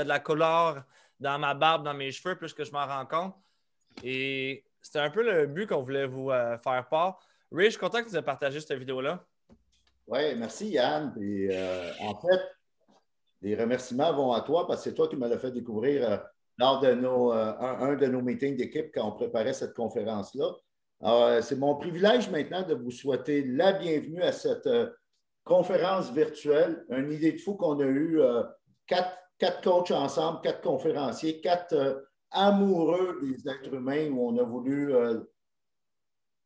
de la couleur dans ma barbe, dans mes cheveux, plus que je m'en rends compte. Et c'était un peu le but qu'on voulait vous faire part. Ray, je suis content que tu aies partagé cette vidéo-là. Oui, merci Yann. Et, en fait, les remerciements vont à toi parce que c'est toi qui me l'as fait découvrir lors de un de nos meetings d'équipe quand on préparait cette conférence-là. C'est mon privilège maintenant de vous souhaiter la bienvenue à cette conférence virtuelle. Une idée de fou qu'on a eu quatre coachs ensemble, 4 conférenciers, 4 amoureux des êtres humains où on a voulu.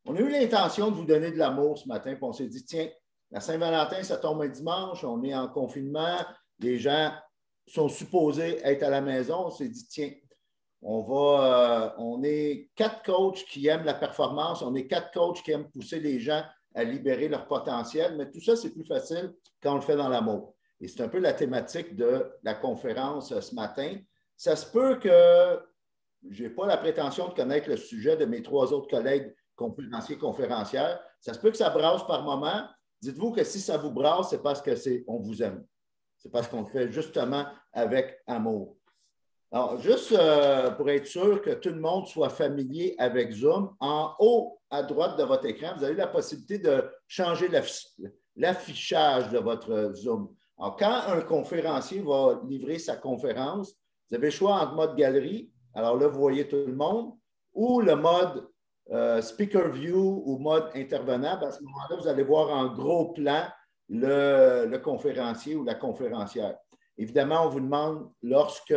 On a eu l'intention de vous donner de l'amour ce matin, puis on s'est dit, tiens, la Saint-Valentin, ça tombe un dimanche, on est en confinement, les gens sont supposés être à la maison. On s'est dit, tiens, on est 4 coachs qui aiment la performance, on est 4 coachs qui aiment pousser les gens à libérer leur potentiel, mais tout ça, c'est plus facile quand on le fait dans l'amour. Et c'est un peu la thématique de la conférence ce matin. Ça se peut que je n'ai pas la prétention de connaître le sujet de mes 3 autres collègues conférenciers, conférencières. Ça se peut que ça brasse par moment. Dites-vous que si ça vous brasse, c'est parce qu'on vous aime. C'est parce qu'on le fait justement avec amour. Alors, juste pour être sûr que tout le monde soit familier avec Zoom, en haut à droite de votre écran, vous avez la possibilité de changer l'affichage de votre Zoom. Alors, quand un conférencier va livrer sa conférence, vous avez le choix entre mode galerie, alors là, vous voyez tout le monde, ou le mode speaker view ou mode intervenant. À ce moment-là, vous allez voir en gros plan le conférencier ou la conférencière. Évidemment, on vous demande, lorsque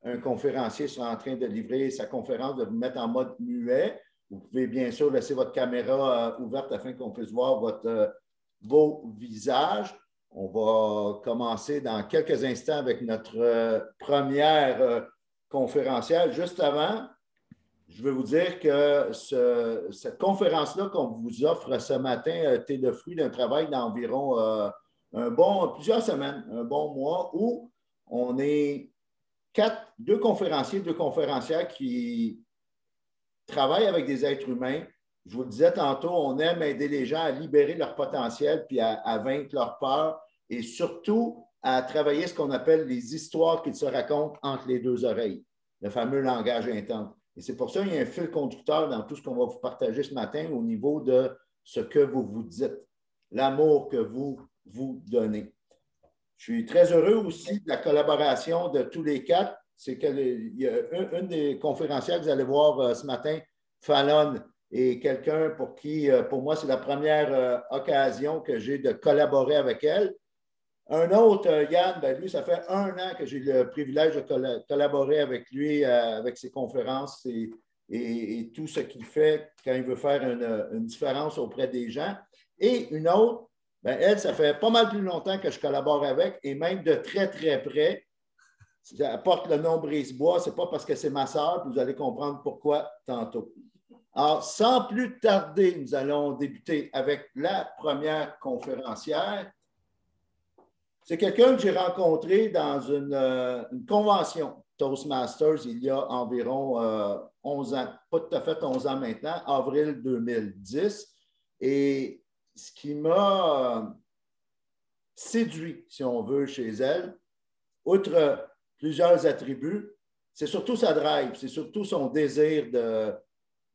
un conférencier sera en train de livrer sa conférence, de vous mettre en mode muet. Vous pouvez bien sûr laisser votre caméra ouverte afin qu'on puisse voir votre beau visage. On va commencer dans quelques instants avec notre première conférencière. Juste avant, je veux vous dire que cette conférence-là qu'on vous offre ce matin a été le fruit d'un travail d'environ plusieurs semaines, un bon mois, où on est 2 conférenciers, 2 conférencières qui travaillent avec des êtres humains. Je vous le disais tantôt, on aime aider les gens à libérer leur potentiel puis à vaincre leur peur et surtout à travailler ce qu'on appelle les histoires qu'ils se racontent entre les 2 oreilles, le fameux langage intense. Et c'est pour ça qu'il y a un fil conducteur dans tout ce qu'on va vous partager ce matin au niveau de ce que vous vous dites, l'amour que vous vous donnez. Je suis très heureux aussi de la collaboration de tous les 4. C'est qu'il y a une des conférencières que vous allez voir ce matin, Fallon, est quelqu'un pour qui, pour moi, c'est la première occasion que j'ai de collaborer avec elle. Un autre, Yann, ben lui, ça fait 1 an que j'ai le privilège de collaborer avec lui, avec ses conférences et tout ce qu'il fait quand il veut faire une différence auprès des gens. Et une autre, ben elle, ça fait pas mal plus longtemps que je collabore avec et même de très, très près. Elle porte le nom Brisebois, ce n'est pas parce que c'est ma sœur, puis vous allez comprendre pourquoi tantôt. Alors, sans plus tarder, nous allons débuter avec la première conférencière. C'est quelqu'un que j'ai rencontré dans une convention Toastmasters il y a environ 11 ans, pas tout à fait 11 ans maintenant, avril 2010. Et ce qui m'a séduit, si on veut, chez elle, outre plusieurs attributs, c'est surtout sa drive, c'est surtout son désir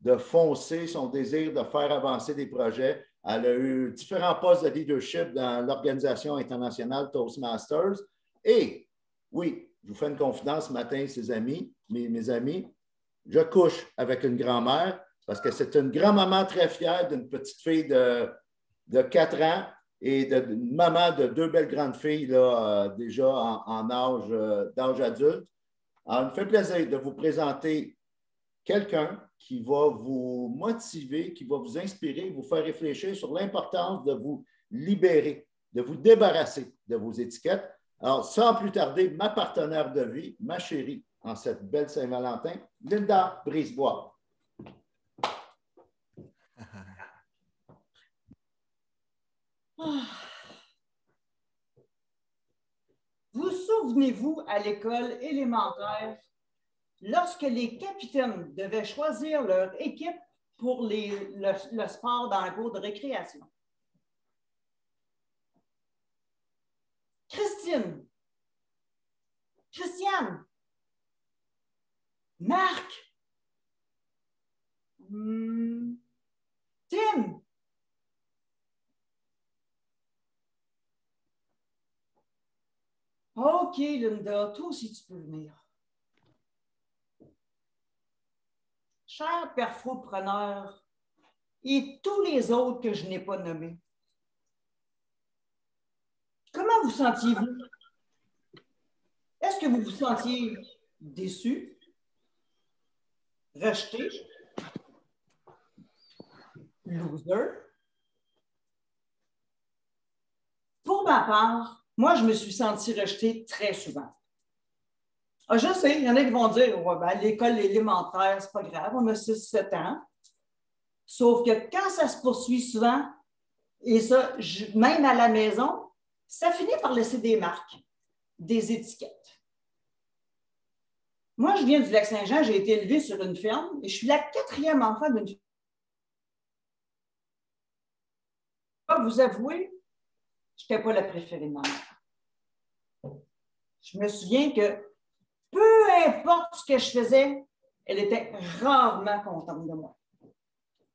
de foncer, son désir de faire avancer des projets. Elle a eu différents postes de leadership dans l'Organisation internationale Toastmasters. Et oui, je vous fais une confidence ce matin, mes amis, je couche avec une grand-mère parce que c'est une grand-maman très fière d'une petite fille de 4 ans et d'une maman de 2 belles grandes filles là, déjà en d'âge adulte. Alors, il me fait plaisir de vous présenter quelqu'un qui va vous motiver, qui va vous inspirer, vous faire réfléchir sur l'importance de vous libérer, de vous débarrasser de vos étiquettes. Alors, sans plus tarder, ma partenaire de vie, ma chérie, en cette belle Saint-Valentin, Linda Brisebois. Vous souvenez-vous à l'école élémentaire, lorsque les capitaines devaient choisir leur équipe pour le sport dans la cour de récréation? Christiane. Marc. Tim. OK, Linda, toi aussi tu peux venir. Cher perfopreneur et tous les autres que je n'ai pas nommés, comment vous sentiez-vous? Est-ce que vous vous sentiez déçu, rejeté, loser? Pour ma part, moi, je me suis sentie rejetée très souvent. Ah, je sais, il y en a qui vont dire ouais, ben, l'école élémentaire, c'est pas grave, on a 6-7 ans. Sauf que quand ça se poursuit souvent, et ça, même à la maison, ça finit par laisser des marques, des étiquettes. Moi, je viens du Lac-Saint-Jean, j'ai été élevée sur une ferme et je suis la 4e enfant d'une ferme. Je vais vous avouer, je n'étais pas la préférée de ma mère. Je me souviens que peu importe ce que je faisais, elle était rarement contente de moi.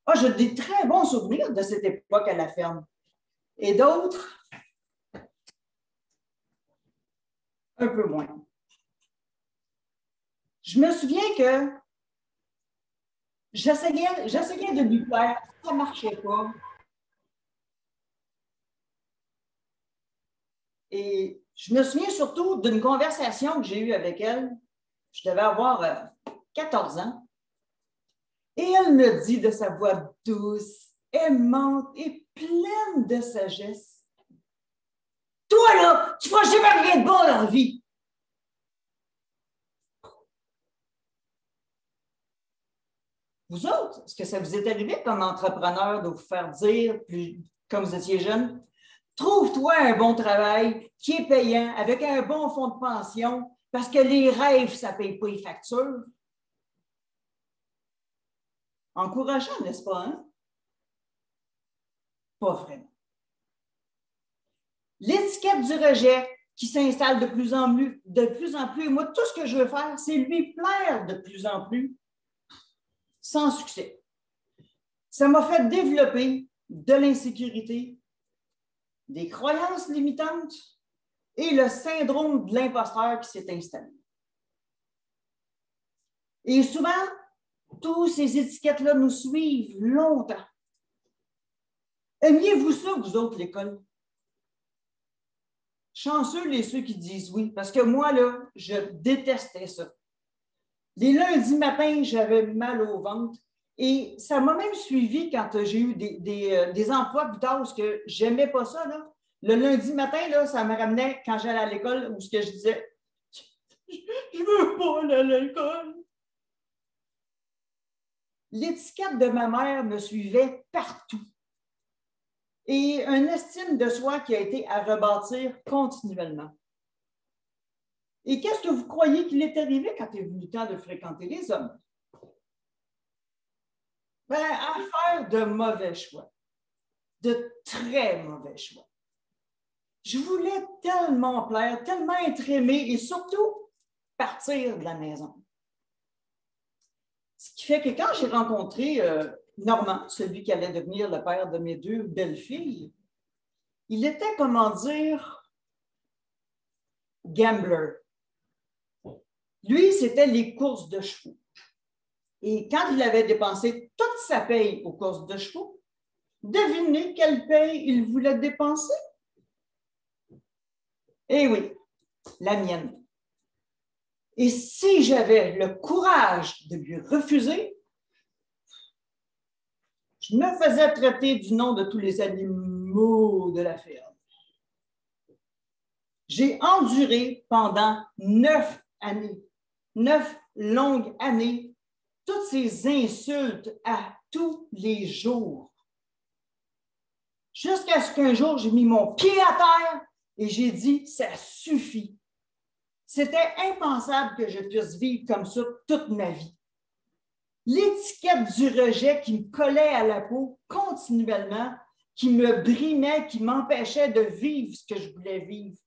Ah, j'ai des très bons souvenirs de cette époque à la ferme. Et d'autres, un peu moins. Je me souviens que j'essayais de lui plaire, ça ne marchait pas. Et je me souviens surtout d'une conversation que j'ai eue avec elle. Je devais avoir 14 ans. Et elle me dit de sa voix douce, aimante et pleine de sagesse: toi, là, tu ne feras jamais rien de bon dans la vie. Vous autres, est-ce que ça vous est arrivé comme entrepreneur de vous faire dire, comme vous étiez jeune, trouve-toi un bon travail qui est payant, avec un bon fonds de pension, parce que les rêves, ça ne paye pas les factures? Encourageant, n'est-ce pas, hein? Pas vraiment. L'étiquette du rejet qui s'installe de plus en plus, et moi, tout ce que je veux faire, c'est lui plaire de plus en plus, sans succès. Ça m'a fait développer de l'insécurité, des croyances limitantes et le syndrome de l'imposteur qui s'est installé. Et souvent, toutes ces étiquettes-là nous suivent longtemps. Aimiez-vous ça, vous autres, l'école? Chanceux les ceux qui disent oui, parce que moi, là, je détestais ça. Les lundis matins, j'avais mal au ventre et ça m'a même suivi quand j'ai eu des emplois plus tard où je n'aimais pas ça. Là. Le lundi matin, là, ça me ramenait quand j'allais à l'école où je disais « Je ne veux pas aller à l'école ». L'étiquette de ma mère me suivait partout. Et une estime de soi qui a été à rebâtir continuellement. Et qu'est-ce que vous croyez qu'il est arrivé quand il est venu le temps de fréquenter les hommes? Ben, à faire de mauvais choix, de très mauvais choix. Je voulais tellement plaire, tellement être aimée et surtout partir de la maison. Ce qui fait que quand j'ai rencontré Normand, celui qui allait devenir le père de mes 2 belles-filles, il était, comment dire, gambler. Lui, c'était les courses de chevaux. Et quand il avait dépensé toute sa paye aux courses de chevaux, devinez quelle paye il voulait dépenser? Eh oui, la mienne. Et si j'avais le courage de lui refuser, je me faisais traiter du nom de tous les animaux de la ferme. J'ai enduré pendant 9 années, 9 longues années, toutes ces insultes à tous les jours. Jusqu'à ce qu'un jour, j'ai mis mon pied à terre et j'ai dit, ça suffit. C'était impensable que je puisse vivre comme ça toute ma vie. L'étiquette du rejet qui me collait à la peau continuellement, qui me brimait, qui m'empêchait de vivre ce que je voulais vivre.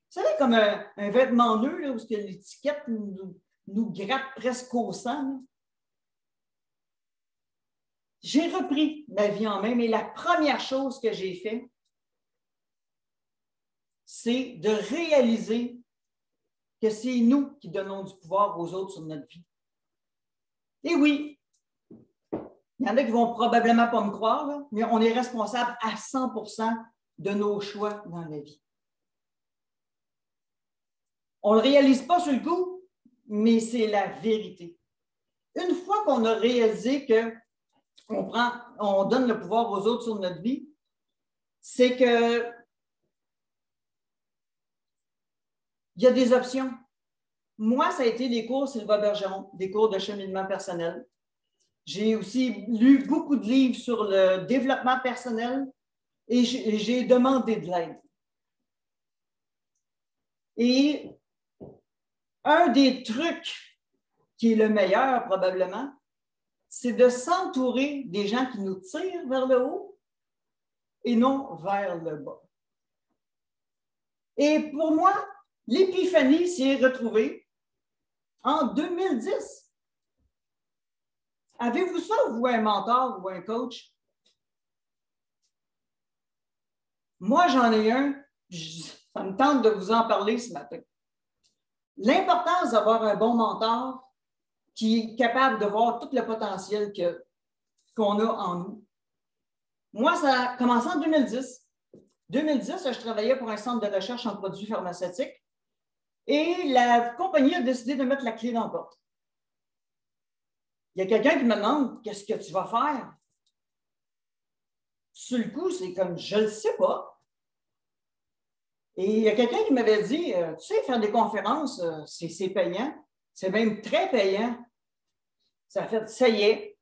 savez, comme un vêtement neuf, là, où l'étiquette nous gratte presque au sang. Là. J'ai repris ma vie en main, mais la première chose que j'ai fait, c'est de réaliser que c'est nous qui donnons du pouvoir aux autres sur notre vie. Et oui, il y en a qui vont probablement pas me croire, là, mais on est responsable à 100% de nos choix dans la vie. On ne le réalise pas sur le coup, mais c'est la vérité. Une fois qu'on a réalisé qu'on donne le pouvoir aux autres sur notre vie, c'est que il y a des options. Moi, ça a été les cours Sylvain Bergeron, des cours de cheminement personnel. J'ai aussi lu beaucoup de livres sur le développement personnel et j'ai demandé de l'aide. Et un des trucs qui est le meilleur probablement, c'est de s'entourer des gens qui nous tirent vers le haut et non vers le bas. Et pour moi, l'épiphanie s'y est retrouvée en 2010. Avez-vous ça, vous, un mentor ou un coach? Moi, j'en ai un. Ça me tente de vous en parler ce matin. L'importance d'avoir un bon mentor qui est capable de voir tout le potentiel qu'on a en nous. Moi, ça a commencé en 2010. 2010, je travaillais pour un centre de recherche en produits pharmaceutiques et la compagnie a décidé de mettre la clé dans la porte. Il y a quelqu'un qui me demande « Qu'est-ce que tu vas faire? » Sur le coup, c'est comme « Je ne le sais pas. » Et il y a quelqu'un qui m'avait dit « Tu sais, faire des conférences, c'est payant. C'est même très payant. » Ça fait « Ça y est,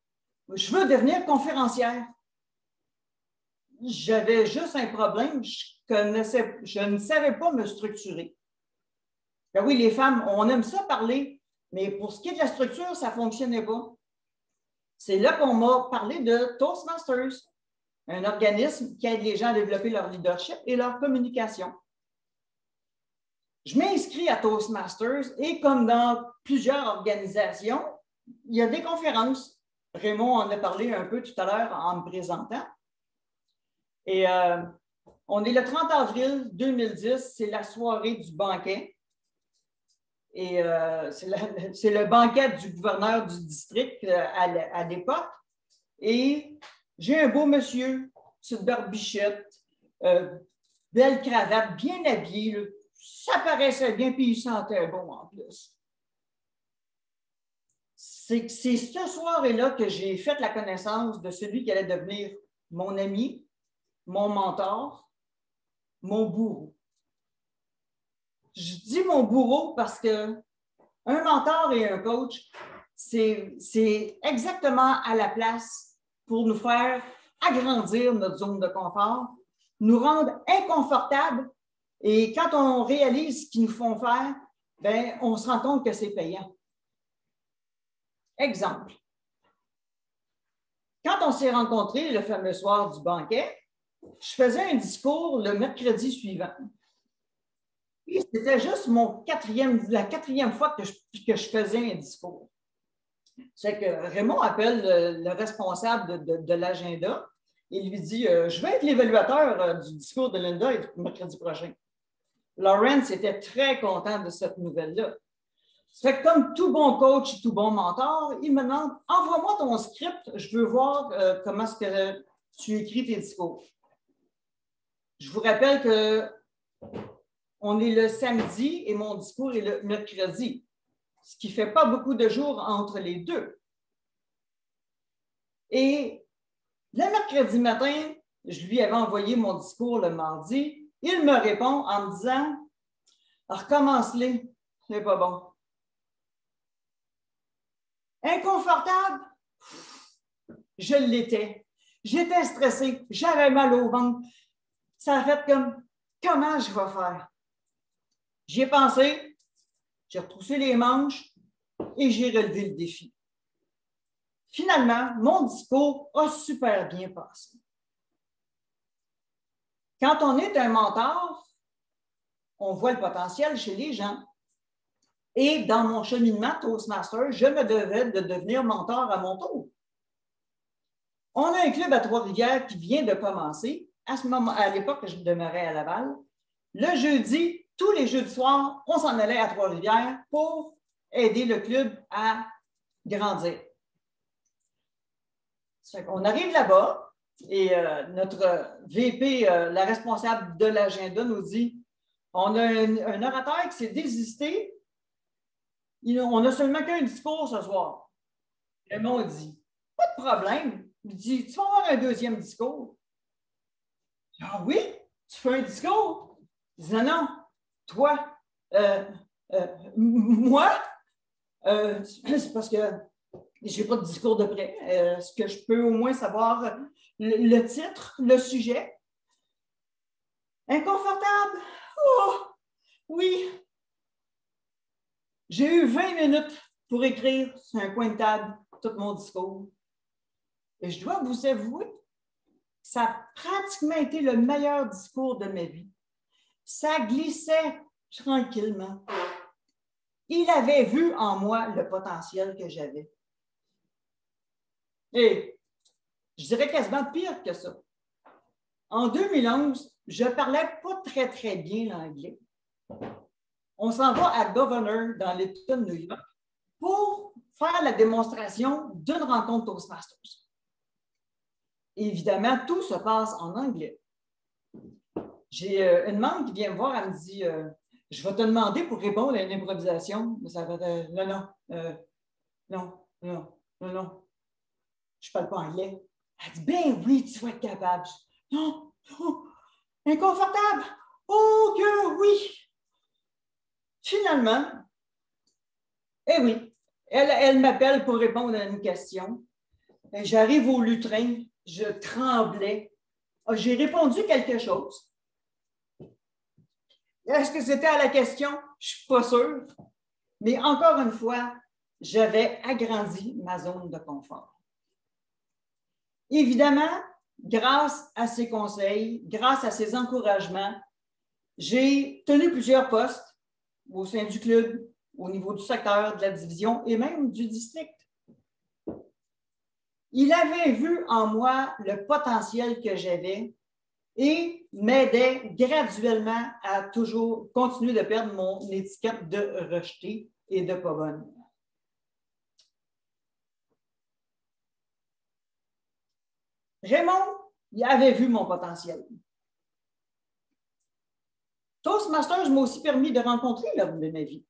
je veux devenir conférencière. » J'avais juste un problème, je ne savais pas me structurer. Ben oui, les femmes, on aime ça parler, mais pour ce qui est de la structure, ça ne fonctionnait pas. C'est là qu'on m'a parlé de Toastmasters, un organisme qui aide les gens à développer leur leadership et leur communication. Je m'inscris à Toastmasters et comme dans plusieurs organisations, il y a des conférences. Raymond en a parlé un peu tout à l'heure en me présentant. Et on est le 30 avril 2010, c'est la soirée du banquet. Et c'est le banquet du gouverneur du district à l'époque. Et j'ai un beau monsieur, petite barbichette, belle cravate, bien habillé. Là. Ça paraissait bien, puis il sentait bon en plus. C'est ce soir-là que j'ai fait la connaissance de celui qui allait devenir mon ami, mon mentor, mon bourreau. Je dis mon bourreau parce qu'un mentor et un coach, c'est exactement à la place pour nous faire agrandir notre zone de confort, nous rendre inconfortables et quand on réalise ce qu'ils nous font faire, bien, on se rend compte que c'est payant. Exemple. Quand on s'est rencontrés le fameux soir du banquet, je faisais un discours le mercredi suivant. C'était juste la quatrième fois que je faisais un discours. C'est que Raymond appelle le responsable de l'agenda et lui dit « Je vais être l'évaluateur du discours de Linda mercredi prochain. » Lawrence était très content de cette nouvelle-là. C'est comme tout bon coach et tout bon mentor, il me demande « Envoie-moi ton script, je veux voir comment est-ce que tu écris tes discours. » Je vous rappelle qu'on est le samedi et mon discours est le mercredi, ce qui ne fait pas beaucoup de jours entre les deux. Et le mercredi matin, je lui avais envoyé mon discours le mardi. Il me répond en me disant « Recommence-les, c'est pas bon. » Inconfortable? Je l'étais. J'étais stressée, j'avais mal au ventre. Ça a fait comme « Comment je vais faire? » J'y ai pensé, j'ai retroussé les manches et j'ai relevé le défi. Finalement, mon discours a super bien passé. Quand on est un mentor, on voit le potentiel chez les gens. Et dans mon cheminement Toastmaster, je me devais de devenir mentor à mon tour. On a un club à Trois-Rivières qui vient de commencer. À l'époque, je demeurais à Laval. Le jeudi, tous les jeudis soirs, on s'en allait à Trois-Rivières pour aider le club à grandir. On arrive là-bas et notre VP, la responsable de l'agenda, nous dit on a un orateur qui s'est désisté. On n'a seulement qu'un discours ce soir. Raymond dit pas de problème. Il dit tu vas avoir un deuxième discours. Ah oui, tu fais un discours? Il dit non, toi, moi, c'est parce que je n'ai pas de discours de près. Est-ce que je peux au moins savoir le titre, le sujet? Inconfortable? Oh, oui. J'ai eu 20 minutes pour écrire sur un coin de table tout mon discours. Et je dois vous avouer, ça a pratiquement été le meilleur discours de ma vie. Ça glissait tranquillement. Il avait vu en moi le potentiel que j'avais. Et je dirais quasiment pire que ça. En 2011, je ne parlais pas très, très bien l'anglais. On s'en va à Governor, dans l'État de New York, pour faire la démonstration d'une rencontre Toastmasters. Évidemment, tout se passe en anglais. J'ai une membre qui vient me voir, elle me dit je vais te demander pour répondre à une improvisation. Ça va non. Je ne parle pas anglais. Elle dit ben oui, tu vas être capable. Non, inconfortable. Oh que oui. Finalement, eh oui, elle m'appelle pour répondre à une question. J'arrive au lutrin, je tremblais. J'ai répondu quelque chose. Est-ce que c'était à la question? Je ne suis pas sûre. Mais encore une fois, j'avais agrandi ma zone de confort. Évidemment, grâce à ses conseils, grâce à ses encouragements, j'ai tenu plusieurs postes au sein du club, au niveau du secteur, de la division et même du district. Il avait vu en moi le potentiel que j'avais et m'aidait graduellement à toujours continuer de perdre mon étiquette de rejeté et de pas bonne. Raymond, il avait vu mon potentiel. Toastmasters m'a aussi permis de rencontrer l'homme de ma vie,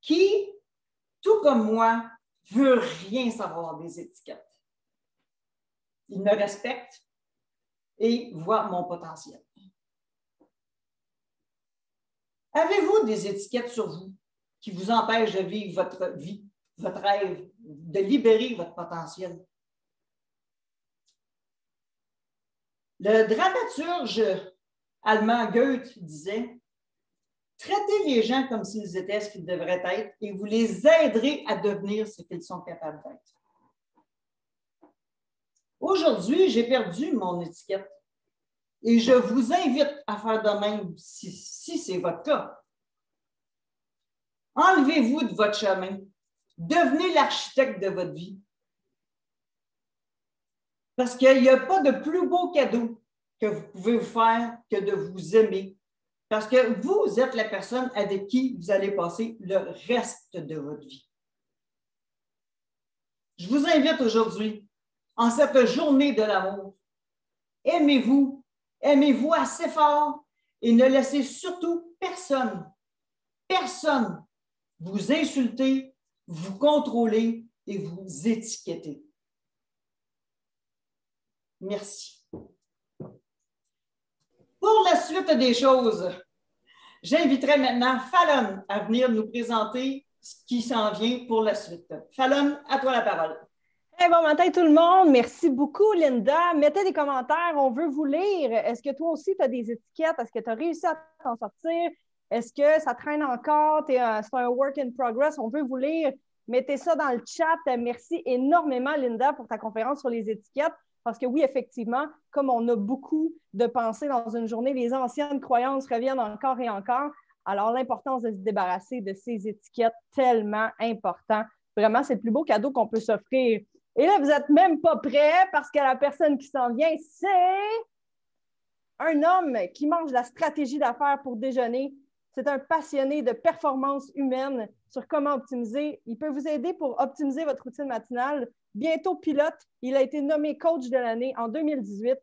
qui, tout comme moi, veut rien savoir des étiquettes. Il me respecte et voit mon potentiel. Avez-vous des étiquettes sur vous qui vous empêchent de vivre votre vie, votre rêve, de libérer votre potentiel? Le dramaturge allemand Goethe disait « Traitez les gens comme s'ils étaient ce qu'ils devraient être et vous les aiderez à devenir ce qu'ils sont capables d'être. » Aujourd'hui, j'ai perdu mon étiquette et je vous invite à faire de même si c'est votre cas. Enlevez-vous de votre chemin. Devenez l'architecte de votre vie. Parce qu'il n'y a pas de plus beau cadeau que vous pouvez vous faire que de vous aimer. Parce que vous êtes la personne avec qui vous allez passer le reste de votre vie. Je vous invite aujourd'hui, en cette journée de l'amour, aimez-vous assez fort et ne laissez surtout personne vous insulter, vous contrôler et vous étiqueter. Merci. Pour la suite des choses, j'inviterai maintenant Fallon à venir nous présenter ce qui s'en vient pour la suite. Fallon, à toi la parole. Hey, bon matin tout le monde. Merci beaucoup, Linda. Mettez des commentaires, on veut vous lire. Est-ce que toi aussi, tu as des étiquettes? Est-ce que tu as réussi à t'en sortir? Est-ce que ça traîne encore? C'est un work in progress, on veut vous lire. Mettez ça dans le chat. Merci énormément, Linda, pour ta conférence sur les étiquettes. Parce que oui, effectivement, comme on a beaucoup de pensées dans une journée, les anciennes croyances reviennent encore et encore. Alors, l'importance de se débarrasser de ces étiquettes tellement important. Vraiment, c'est le plus beau cadeau qu'on peut s'offrir. Et là, vous n'êtes même pas prêts parce que la personne qui s'en vient, c'est un homme qui mange la stratégie d'affaires pour déjeuner. C'est un passionné de performance humaine sur comment optimiser. Il peut vous aider pour optimiser votre routine matinale. Bientôt pilote, il a été nommé coach de l'année en 2018.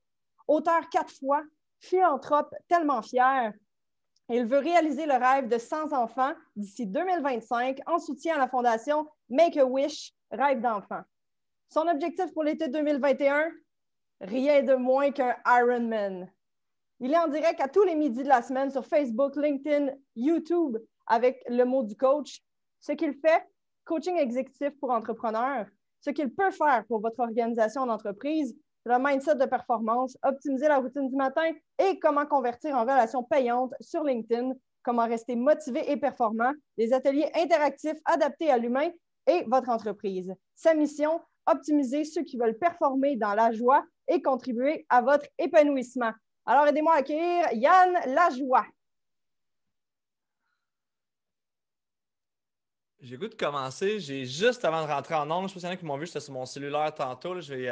Auteur 4 fois, philanthrope, tellement fier. Il veut réaliser le rêve de 100 enfants d'ici 2025 en soutien à la fondation Make-A-Wish, Rêve d'enfant. Son objectif pour l'été 2021, rien de moins qu'un Ironman. Il est en direct à tous les midis de la semaine sur Facebook, LinkedIn, YouTube avec le mot du coach. Ce qu'il fait, coaching exécutif pour entrepreneurs. Ce qu'il peut faire pour votre organisation d'entreprise, le mindset de performance, optimiser la routine du matin et comment convertir en relation payante sur LinkedIn, comment rester motivé et performant, des ateliers interactifs adaptés à l'humain et votre entreprise. Sa mission, optimiser ceux qui veulent performer dans la joie et contribuer à votre épanouissement. Alors, aidez-moi à accueillir Yann Lajoie. J'ai goût de commencer. J'ai juste avant de rentrer en ondes, je sais pas s'il y en a qui m'ont vu, j'étais sur mon cellulaire tantôt. J'ai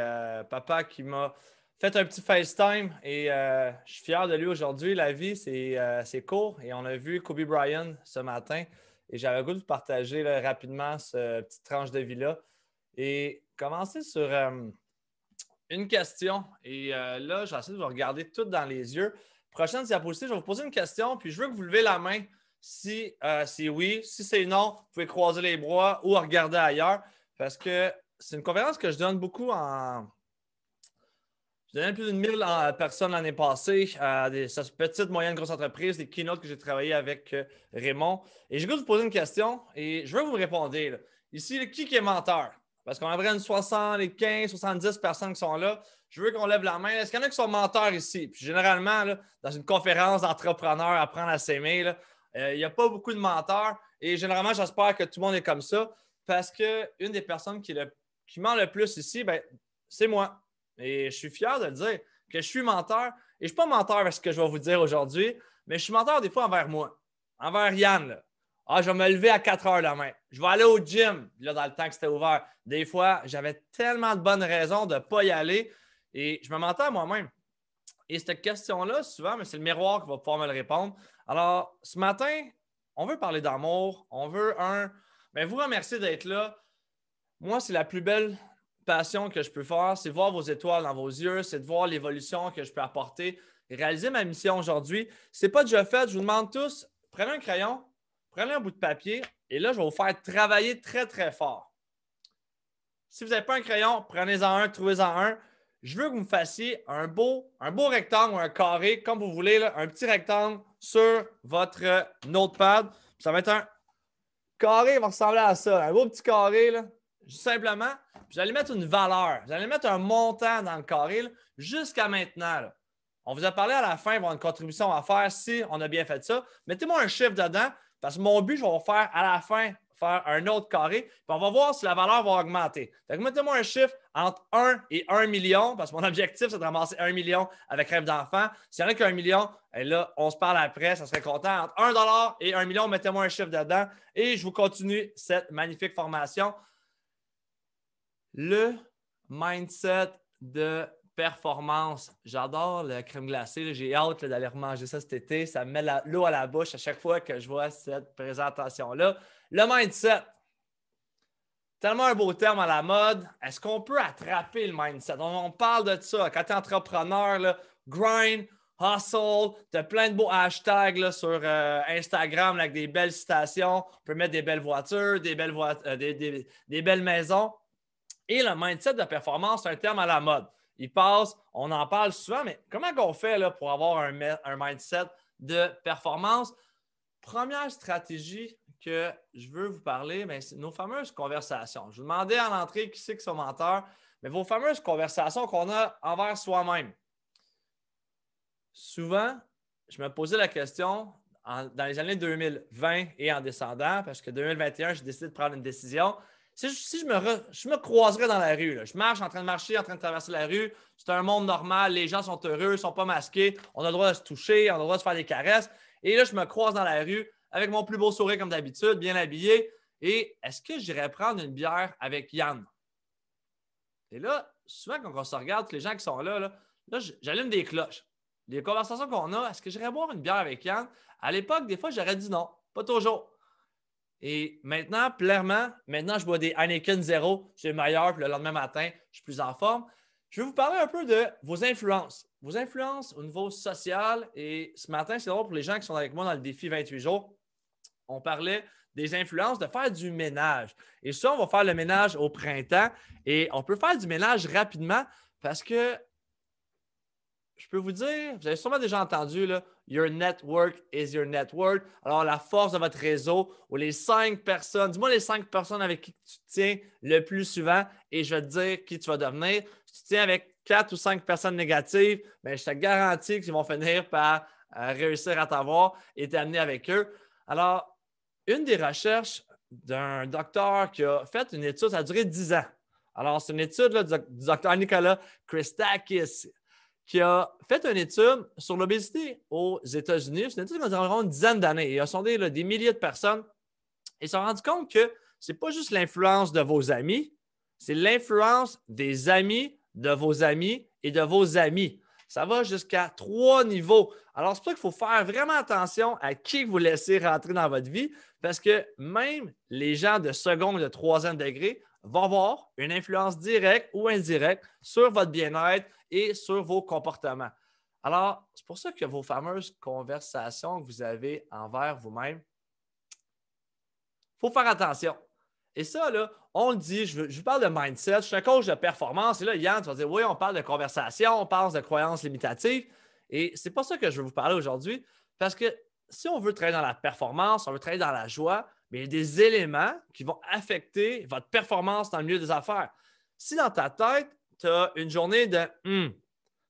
papa qui m'a fait un petit FaceTime et je suis fier de lui aujourd'hui. La vie, c'est court et on a vu Kobe Bryant ce matin et j'avais le goût de vous partager là, rapidement cette petite tranche de vie-là et commencer sur une question. Et là, j'essaie de vous regarder tout dans les yeux. Prochaine diapositive, je vais vous poser une question puis je veux que vous levez la main. Si c'est oui, si c'est non, vous pouvez croiser les bras ou regarder ailleurs parce que c'est une conférence que je donne beaucoup en. Je donnais plus d'1 000 personnes l'année passée à des petites, moyennes, grosses entreprises, des keynotes que j'ai travaillé avec Raymond. Et j'ai goût de vous poser une question et je veux que vous me répondiez. Là. Ici, qui est menteur? Parce qu'on a vraiment une 75, 70 personnes qui sont là. Je veux qu'on lève la main. Est-ce qu'il y en a qui sont menteurs ici? Puis généralement, là, dans une conférence d'entrepreneurs, apprendre à s'aimer, là, il n'y a pas beaucoup de menteurs et généralement, j'espère que tout le monde est comme ça parce qu'une des personnes qui ment le plus ici, ben, c'est moi. Et je suis fier de le dire que je suis menteur. Et je ne suis pas menteur avec ce que je vais vous dire aujourd'hui, mais je suis menteur des fois envers moi, envers Yann. Là. Ah, je vais me lever à 4 heures demain. Je vais aller au gym, là, dans le temps que c'était ouvert. Des fois, j'avais tellement de bonnes raisons de ne pas y aller et je me mentais à moi-même. Et cette question-là, souvent, mais c'est le miroir qui va pouvoir me le répondre. Alors, ce matin, on veut parler d'amour. On veut vous remercier d'être là. Moi, c'est la plus belle passion que je peux faire. C'est voir vos étoiles dans vos yeux. C'est de voir l'évolution que je peux apporter. Et réaliser ma mission aujourd'hui. Ce n'est pas déjà fait. Je vous demande tous, prenez un crayon, prenez un bout de papier. Et là, je vais vous faire travailler très, très fort. Si vous n'avez pas un crayon, prenez-en un, trouvez-en un. Je veux que vous me fassiez un beau rectangle ou un carré, comme vous voulez, là, un petit rectangle sur votre notepad. Puis ça va être un carré, il va ressembler à ça. Un beau petit carré, là, simplement. Puis vous allez mettre une valeur. Vous allez mettre un montant dans le carré jusqu'à maintenant. Là. On vous a parlé à la fin, il va y avoir une contribution à faire si on a bien fait ça. Mettez-moi un chiffre dedans, parce que mon but, je vais vous faire à la fin faire un autre carré, puis on va voir si la valeur va augmenter. Donc, mettez-moi un chiffre entre 1 et 1 million, parce que mon objectif, c'est de ramasser 1 million avec Rêve d'enfant. S'il y en a qui ont 1 million, et là, on se parle après, ça serait content. Entre 1 $ et 1 million, mettez-moi un chiffre dedans et je vous continue cette magnifique formation. Le mindset de performance. J'adore la crème glacée. J'ai hâte d'aller remanger ça cet été. Ça me met l'eau à la bouche à chaque fois que je vois cette présentation-là. Le mindset. Tellement un beau terme à la mode. Est-ce qu'on peut attraper le mindset? On parle de ça. Quand tu es entrepreneur, là, grind, hustle, tu as plein de beaux hashtags là, sur Instagram là, avec des belles citations. On peut mettre des belles voitures, des belles maisons. Et le mindset de performance, c'est un terme à la mode. Il passe, on en parle souvent, mais comment on fait là, pour avoir un mindset de performance? Première stratégie que je veux vous parler, c'est nos fameuses conversations. Je vous demandais en entrée qui c'est qui sont menteurs, mais vos fameuses conversations qu'on a envers soi-même. Souvent, je me posais la question dans les années 2020 et en descendant, parce que 2021, j'ai décidé de prendre une décision. Si je me croiserais dans la rue, là, je marche en train de marcher, en train de traverser la rue, c'est un monde normal, les gens sont heureux, ils ne sont pas masqués, on a le droit de se toucher, on a le droit de se faire des caresses. Et là, je me croise dans la rue avec mon plus beau sourire comme d'habitude, bien habillé. Et est-ce que j'irais prendre une bière avec Yann? Et là, souvent, quand on se regarde, tous les gens qui sont là, j'allume des cloches. Les conversations qu'on a, est-ce que j'irais boire une bière avec Yann? À l'époque, des fois, j'aurais dit non. Pas toujours. Et maintenant, clairement, je bois des Heineken Zero. C'est meilleur, puis le lendemain matin, je suis plus en forme. Je vais vous parler un peu de vos influences. Vos influences au niveau social. Et ce matin, c'est drôle pour les gens qui sont avec moi dans le défi 28 jours. On parlait des influences, de faire du ménage. Et ça, on va faire le ménage au printemps. Et on peut faire du ménage rapidement parce que je peux vous dire, vous avez sûrement déjà entendu, là, your network is your network. Alors, la force de votre réseau ou les 5 personnes, dis-moi les 5 personnes avec qui tu tiens le plus souvent et je vais te dire qui tu vas devenir. Si tu tiens avec 4 ou 5 personnes négatives, bien, je te garantis qu'ils vont finir par réussir à t'avoir et t'amener avec eux. Alors, une des recherches d'un docteur qui a fait une étude, ça a duré 10 ans. Alors, c'est une étude là, du docteur Nicolas Christakis qui a fait une étude sur l'obésité aux États-Unis. C'est une étude qui a duré environ une dizaine d'années. Il a sondé là, des milliers de personnes et ils se sont rendus compte que ce n'est pas juste l'influence de vos amis, c'est l'influence des amis de vos amis et de vos amis. Ça va jusqu'à 3 niveaux. Alors, c'est pour ça qu'il faut faire vraiment attention à qui vous laissez rentrer dans votre vie parce que même les gens de second et de troisième degré vont avoir une influence directe ou indirecte sur votre bien-être et sur vos comportements. Alors, c'est pour ça que vos fameuses conversations que vous avez envers vous-même, il faut faire attention. Et ça, là, on le dit, je parle de mindset, je suis un coach de performance. Et là, Yann, tu vas dire, oui, on parle de conversation, on parle de croyances limitatives. Et c'est pas ça que je veux vous parler aujourd'hui, parce que si on veut travailler dans la performance, on veut travailler dans la joie, mais il y a des éléments qui vont affecter votre performance dans le milieu des affaires. Si dans ta tête, tu as une journée de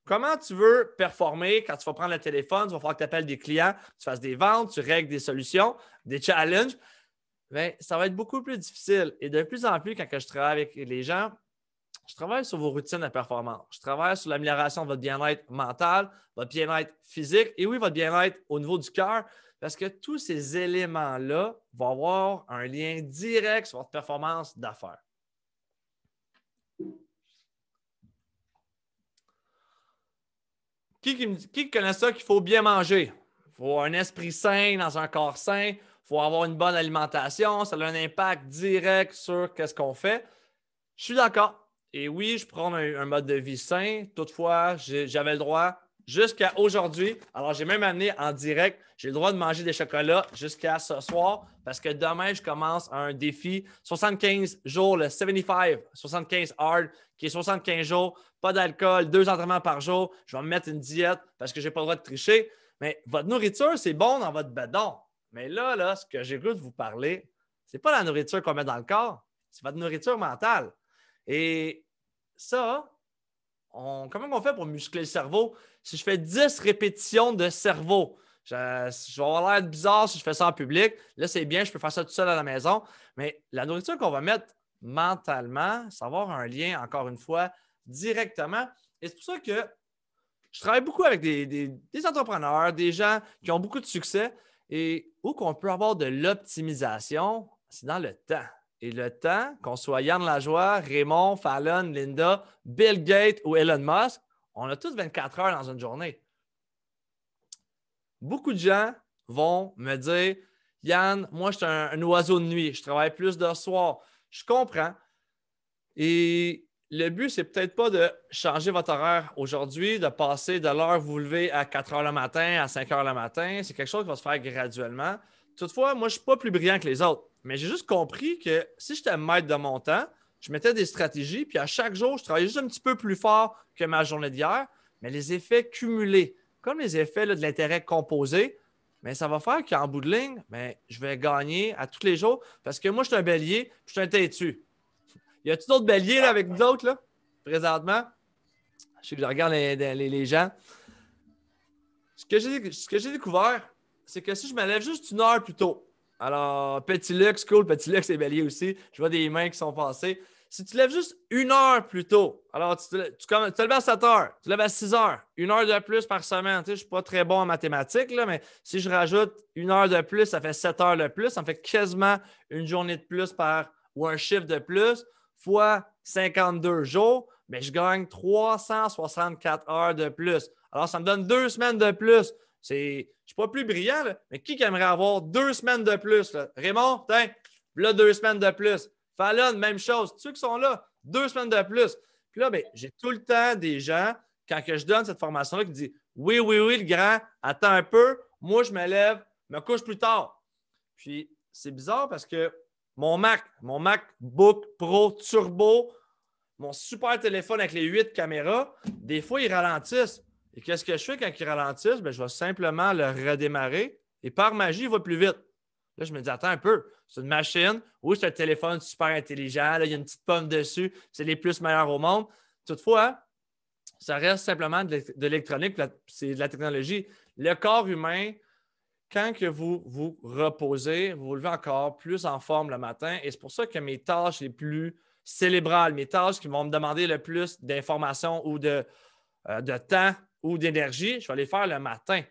comment tu veux performer quand tu vas prendre le téléphone, tu vas falloir que tu appelles des clients, tu fasses des ventes, tu règles des solutions, des challenges, bien, ça va être beaucoup plus difficile. Et de plus en plus, quand je travaille avec les gens, je travaille sur vos routines de performance. Je travaille sur l'amélioration de votre bien-être mental, votre bien-être physique et oui, votre bien-être au niveau du cœur, parce que tous ces éléments-là vont avoir un lien direct sur votre performance d'affaires. Qui connaît ça qu'il faut bien manger? Il faut un esprit sain dans un corps sain. Il faut avoir une bonne alimentation. Ça a un impact direct sur ce qu'on fait. Je suis d'accord. Et oui, je prends un mode de vie sain. Toutefois, j'avais le droit jusqu'à aujourd'hui. Alors, j'ai même amené en direct. J'ai le droit de manger des chocolats jusqu'à ce soir parce que demain, je commence un défi 75 jours, le 75 hard, qui est 75 jours, pas d'alcool, 2 entraînements par jour. Je vais me mettre une diète parce que je n'ai pas le droit de tricher. Mais votre nourriture, c'est bon dans votre bedon. Mais là, ce que j'ai le goût de vous parler, ce n'est pas la nourriture qu'on met dans le corps, c'est votre nourriture mentale. Et ça, comment on fait pour muscler le cerveau? Si je fais 10 répétitions de cerveau, je vais avoir l'air bizarre si je fais ça en public. Là, c'est bien, je peux faire ça tout seul à la maison. Mais la nourriture qu'on va mettre mentalement, ça va avoir un lien, encore une fois, directement. Et c'est pour ça que je travaille beaucoup avec des entrepreneurs, des gens qui ont beaucoup de succès et où qu'on peut avoir de l'optimisation, c'est dans le temps. Et le temps, qu'on soit Yann Lajoie, Raymond, Fallon, Linda, Bill Gates ou Elon Musk, on a tous 24 heures dans une journée. Beaucoup de gens vont me dire « Yann, moi, je suis un oiseau de nuit. Je travaille plus de soir. » Je comprends. Et le but, c'est peut-être pas de changer votre horaire aujourd'hui, de passer de l'heure où vous vous levez à 4 heures le matin à 5 heures le matin. C'est quelque chose qui va se faire graduellement. Toutefois, moi, je ne suis pas plus brillant que les autres. Mais j'ai juste compris que si j'étais maître de mon temps, je mettais des stratégies, puis à chaque jour, je travaillais juste un petit peu plus fort que ma journée d'hier, mais les effets cumulés, comme les effets là, de l'intérêt composé, mais ça va faire qu'en bout de ligne, bien, je vais gagner à tous les jours parce que moi, je suis un bélier, puis je suis un têtu. Y a-t-il d'autres béliers là, avec nous autres, là, présentement? Je sais que je regarde les gens. Ce que j'ai découvert, c'est que si je me lève juste une heure plus tôt, Alors, petit luxe, cool, petit luxe et bélier aussi. Je vois des mains qui sont passées. Si tu lèves juste 1 heure plus tôt, alors tu te lèves à 7 heures, tu te lèves à 6 heures, 1 heure de plus par semaine. Tu sais, je ne suis pas très bon en mathématiques, là, mais si je rajoute 1 heure de plus, ça fait 7 heures de plus. Ça me fait quasiment une journée de plus ou un chiffre de plus fois 52 jours. Mais je gagne 364 heures de plus. Alors, ça me donne 2 semaines de plus. Je ne suis pas plus brillant, là, mais qui aimerait avoir 2 semaines de plus? Là? Raymond, tiens, là, 2 semaines de plus. Fallon, même chose. Ceux qui sont là, 2 semaines de plus. Puis là, ben, j'ai tout le temps des gens, quand que je donne cette formation-là, qui disent oui, le grand, attends un peu, moi, je me lève, me couche plus tard. Puis c'est bizarre parce que mon MacBook Pro Turbo, mon super téléphone avec les 8 caméras, des fois, ils ralentissent. Et qu'est-ce que je fais quand ils ralentissent? Bien, je vais simplement le redémarrer et par magie, il va plus vite. Là, je me dis, attends un peu, c'est une machine. Oui, c'est un téléphone super intelligent. Là, il y a une petite pomme dessus. C'est les plus meilleurs au monde. Toutefois, ça reste simplement de l'électronique. C'est de la technologie. Le corps humain, quand que vous vous reposez, vous vous levez encore plus en forme le matin. Et c'est pour ça que mes tâches les plus cérébrales, mes tâches qui vont me demander le plus d'informations ou de temps ou d'énergie, je vais les faire le matin.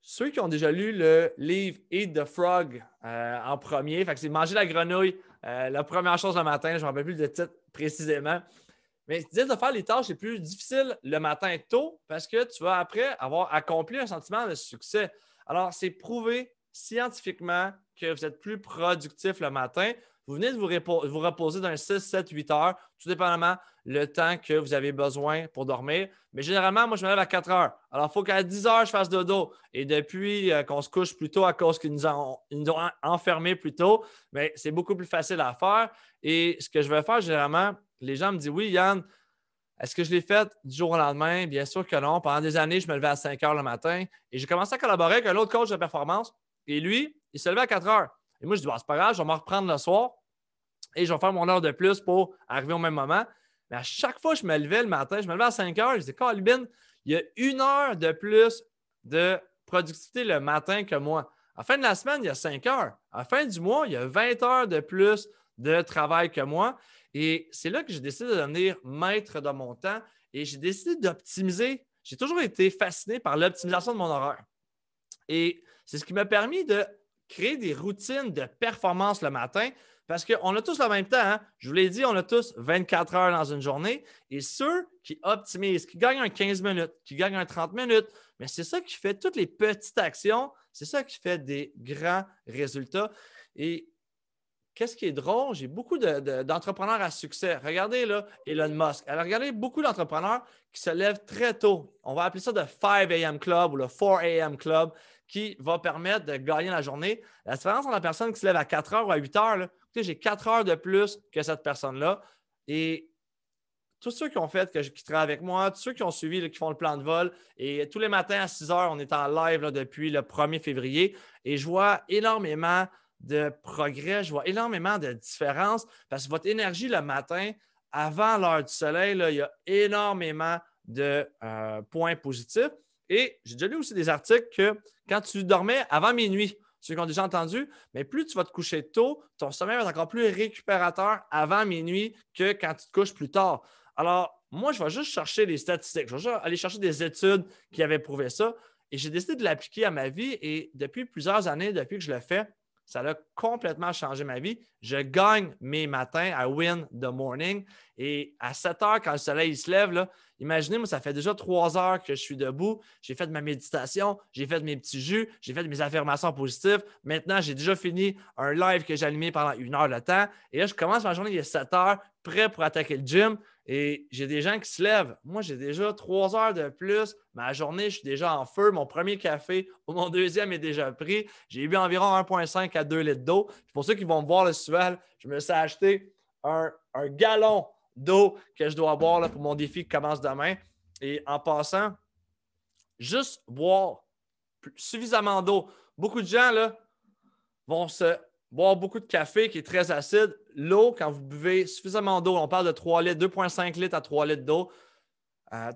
Ceux qui ont déjà lu le livre Eat the Frog en premier, c'est manger la grenouille, la première chose le matin, je ne me rappelle plus le titre précisément, mais ils disent de faire les tâches les plus difficiles le matin tôt parce que tu vas après avoir accompli un sentiment de succès. Alors, c'est prouvé scientifiquement que vous êtes plus productif le matin. Vous venez de vous reposer d'un 6, 7, 8 heures, tout dépendamment le temps que vous avez besoin pour dormir. Mais généralement, moi, je me lève à 4 heures. Alors, il faut qu'à 10 heures, je fasse dodo. Et depuis qu'on se couche plus tôt à cause qu'ils nous ont enfermés plus tôt, mais c'est beaucoup plus facile à faire. Et ce que je vais faire, généralement, les gens me disent « Oui, Yann, est-ce que je l'ai fait du jour au lendemain? » Bien sûr que non. Pendant des années, je me levais à 5 heures le matin et j'ai commencé à collaborer avec un autre coach de performance. Et lui, il se levait à 4 heures. Et moi, je dis, c'est pas grave, je vais me reprendre le soir et je vais faire mon heure de plus pour arriver au même moment. Mais à chaque fois que je me levais le matin, je me levais à 5 heures, je disais, Colbin, il y a 1 heure de plus de productivité le matin que moi. À la fin de la semaine, il y a 5 heures. À la fin du mois, il y a 20 heures de plus de travail que moi. Et c'est là que j'ai décidé de devenir maître de mon temps et j'ai décidé d'optimiser. J'ai toujours été fasciné par l'optimisation de mon horaire. Et c'est ce qui m'a permis de créer des routines de performance le matin parce qu'on a tous le même temps. Hein? Je vous l'ai dit, on a tous 24 heures dans une journée. Et ceux qui optimisent, qui gagnent un 15 minutes, qui gagnent un 30 minutes, mais c'est ça qui fait toutes les petites actions, c'est ça qui fait des grands résultats. Et qu'est-ce qui est drôle? J'ai beaucoup d'entrepreneurs à succès. Regardez là, Elon Musk. Alors, regardez beaucoup d'entrepreneurs qui se lèvent très tôt. On va appeler ça le 5 a.m. Club ou le 4 a.m. Club qui va permettre de gagner la journée. La différence entre la personne qui se lève à 4 heures ou à 8 heures, là, j'ai 4 heures de plus que cette personne-là. Et tous ceux qui ont fait, qui travaillent avec moi, tous ceux qui ont suivi, là, qui font le plan de vol, et tous les matins à 6 heures, on est en live là, depuis le 1er février. Et je vois énormément de progrès, je vois énormément de différences parce que votre énergie le matin, avant l'heure du soleil, là, il y a énormément de points positifs. Et j'ai déjà lu aussi des articles que quand tu dormais avant minuit, ceux qui ont déjà entendu, mais plus tu vas te coucher tôt, ton sommeil va être encore plus récupérateur avant minuit que quand tu te couches plus tard. Alors, moi, je vais juste chercher les statistiques. Je vais juste aller chercher des études qui avaient prouvé ça. Et j'ai décidé de l'appliquer à ma vie. Et depuis plusieurs années, depuis que je le fais, ça a complètement changé ma vie. Je gagne mes matins à win the morning. Et à 7 heures, quand le soleil se lève, là, imaginez, moi, ça fait déjà 3 heures que je suis debout. J'ai fait ma méditation, j'ai fait mes petits jus, j'ai fait mes affirmations positives. Maintenant, j'ai déjà fini un live que j'ai animé pendant 1 heure de temps. Et là, je commence ma journée il y a 7 heures, prêt pour attaquer le gym. Et j'ai des gens qui se lèvent. Moi, j'ai déjà 3 heures de plus. Ma journée, je suis déjà en feu. Mon premier café ou mon deuxième est déjà pris. J'ai bu environ 1,5 à 2 litres d'eau. Pour ceux qui vont me voir le souvent, je me suis acheté un gallon d'eau que je dois boire là, pour mon défi qui commence demain. Et en passant, juste boire suffisamment d'eau. Beaucoup de gens là, vont se boire beaucoup de café qui est très acide. L'eau, quand vous buvez suffisamment d'eau, on parle de 3 litres, 2,5 litres à 3 litres d'eau,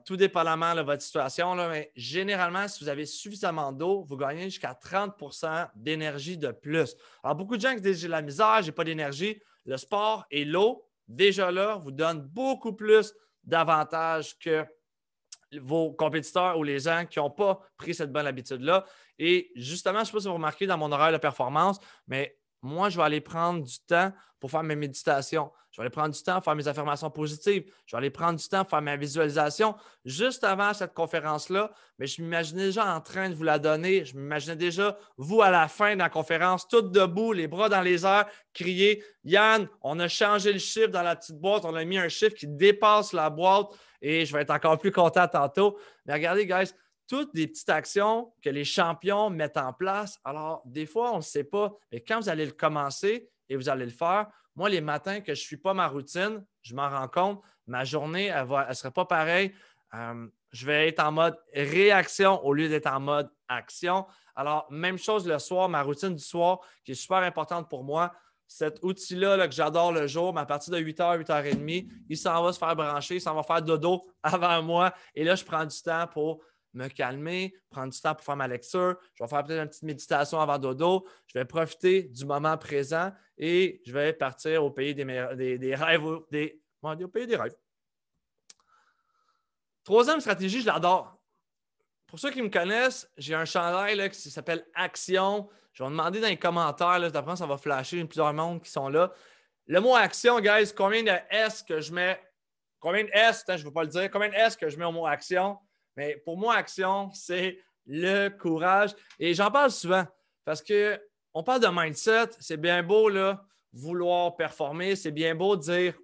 tout dépendamment de votre situation, là, mais généralement, si vous avez suffisamment d'eau, vous gagnez jusqu'à 30 % d'énergie de plus. Alors, beaucoup de gens qui disent j'ai de la misère, j'ai pas d'énergie. Le sport et l'eau, déjà là, vous donnent beaucoup plus d'avantages que vos compétiteurs ou les gens qui n'ont pas pris cette bonne habitude-là. Et justement, je ne sais pas si vous remarquez dans mon horaire de performance, mais moi, je vais aller prendre du temps pour faire mes méditations. Je vais aller prendre du temps pour faire mes affirmations positives. Je vais aller prendre du temps pour faire ma visualisation. Juste avant cette conférence-là, mais je m'imaginais déjà en train de vous la donner. Je m'imaginais déjà, vous, à la fin de la conférence, toutes debout, les bras dans les airs, crier « Yann, on a changé le chiffre dans la petite boîte. On a mis un chiffre qui dépasse la boîte. » Et je vais être encore plus content tantôt. Mais regardez, guys, toutes des petites actions que les champions mettent en place. Alors, des fois, on ne le sait pas. Mais quand vous allez le commencer et vous allez le faire, moi, les matins que je ne suis pas ma routine, je m'en rends compte, ma journée, elle ne sera pas pareille. Je vais être en mode réaction au lieu d'être en mode action. Alors, même chose le soir, ma routine du soir qui est super importante pour moi. Cet outil-là là, que j'adore le jour, mais à partir de 8h, 8h30, il s'en va se faire brancher, il s'en va faire dodo avant moi. Et là, je prends du temps pour me calmer, prendre du temps pour faire ma lecture. Je vais faire peut-être une petite méditation avant dodo. Je vais profiter du moment présent et je vais partir au pays des rêves. Au pays des rêves. Troisième stratégie, je l'adore. Pour ceux qui me connaissent, j'ai un chandail là, qui s'appelle Action. Je vais demander dans les commentaires, d'après ça va flasher, il y a plusieurs mondes qui sont là. Le mot action, guys, combien de S que je mets? Combien de S? Je ne veux pas le dire. Combien de S que je mets au mot action? Mais pour moi, action, c'est le courage. Et j'en parle souvent parce qu'on parle de mindset. C'est bien beau là, vouloir performer. C'est bien beau de dire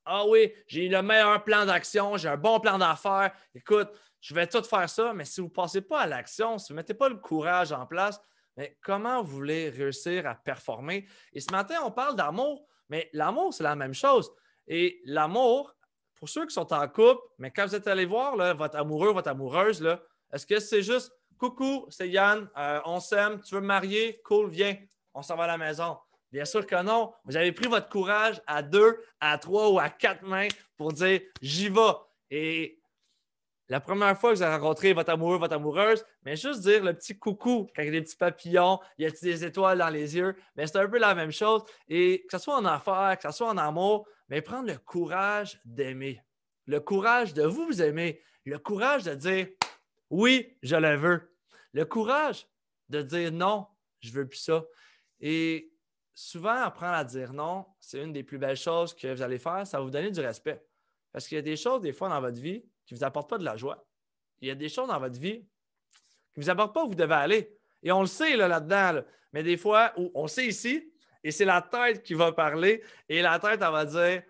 ah oui, j'ai le meilleur plan d'action, j'ai un bon plan d'affaires. Écoute, je vais tout faire ça, mais si vous ne passez pas à l'action, si vous ne mettez pas le courage en place, mais comment vous voulez réussir à performer? Et ce matin, on parle d'amour, mais l'amour, c'est la même chose. Et l'amour, pour ceux qui sont en couple, mais quand vous êtes allé voir là, votre amoureux, votre amoureuse, là, est-ce que c'est juste « Coucou, c'est Yann, on s'aime, tu veux me marier? Cool, viens, on s'en va à la maison. » Bien sûr que non. Vous avez pris votre courage à 2, à 3 ou à 4 mains pour dire « J'y vais ». Et la première fois que vous avez rencontré votre amoureux, votre amoureuse, mais juste dire le petit coucou quand il y a des petits papillons, il y a des étoiles dans les yeux, mais c'est un peu la même chose. Et que ce soit en affaires, que ce soit en amour, mais prendre le courage d'aimer, le courage de vous aimer, le courage de dire « Oui, je le veux », le courage de dire « Non, je ne veux plus ça ». Et souvent, apprendre à dire non, c'est une des plus belles choses que vous allez faire. Ça va vous donner du respect. Parce qu'il y a des choses, des fois, dans votre vie qui ne vous apportent pas de la joie. Il y a des choses dans votre vie qui ne vous apportent pas où vous devez aller. Et on le sait là-dedans. Là. Mais des fois, on le sait ici, et c'est la tête qui va parler. Et la tête, elle va dire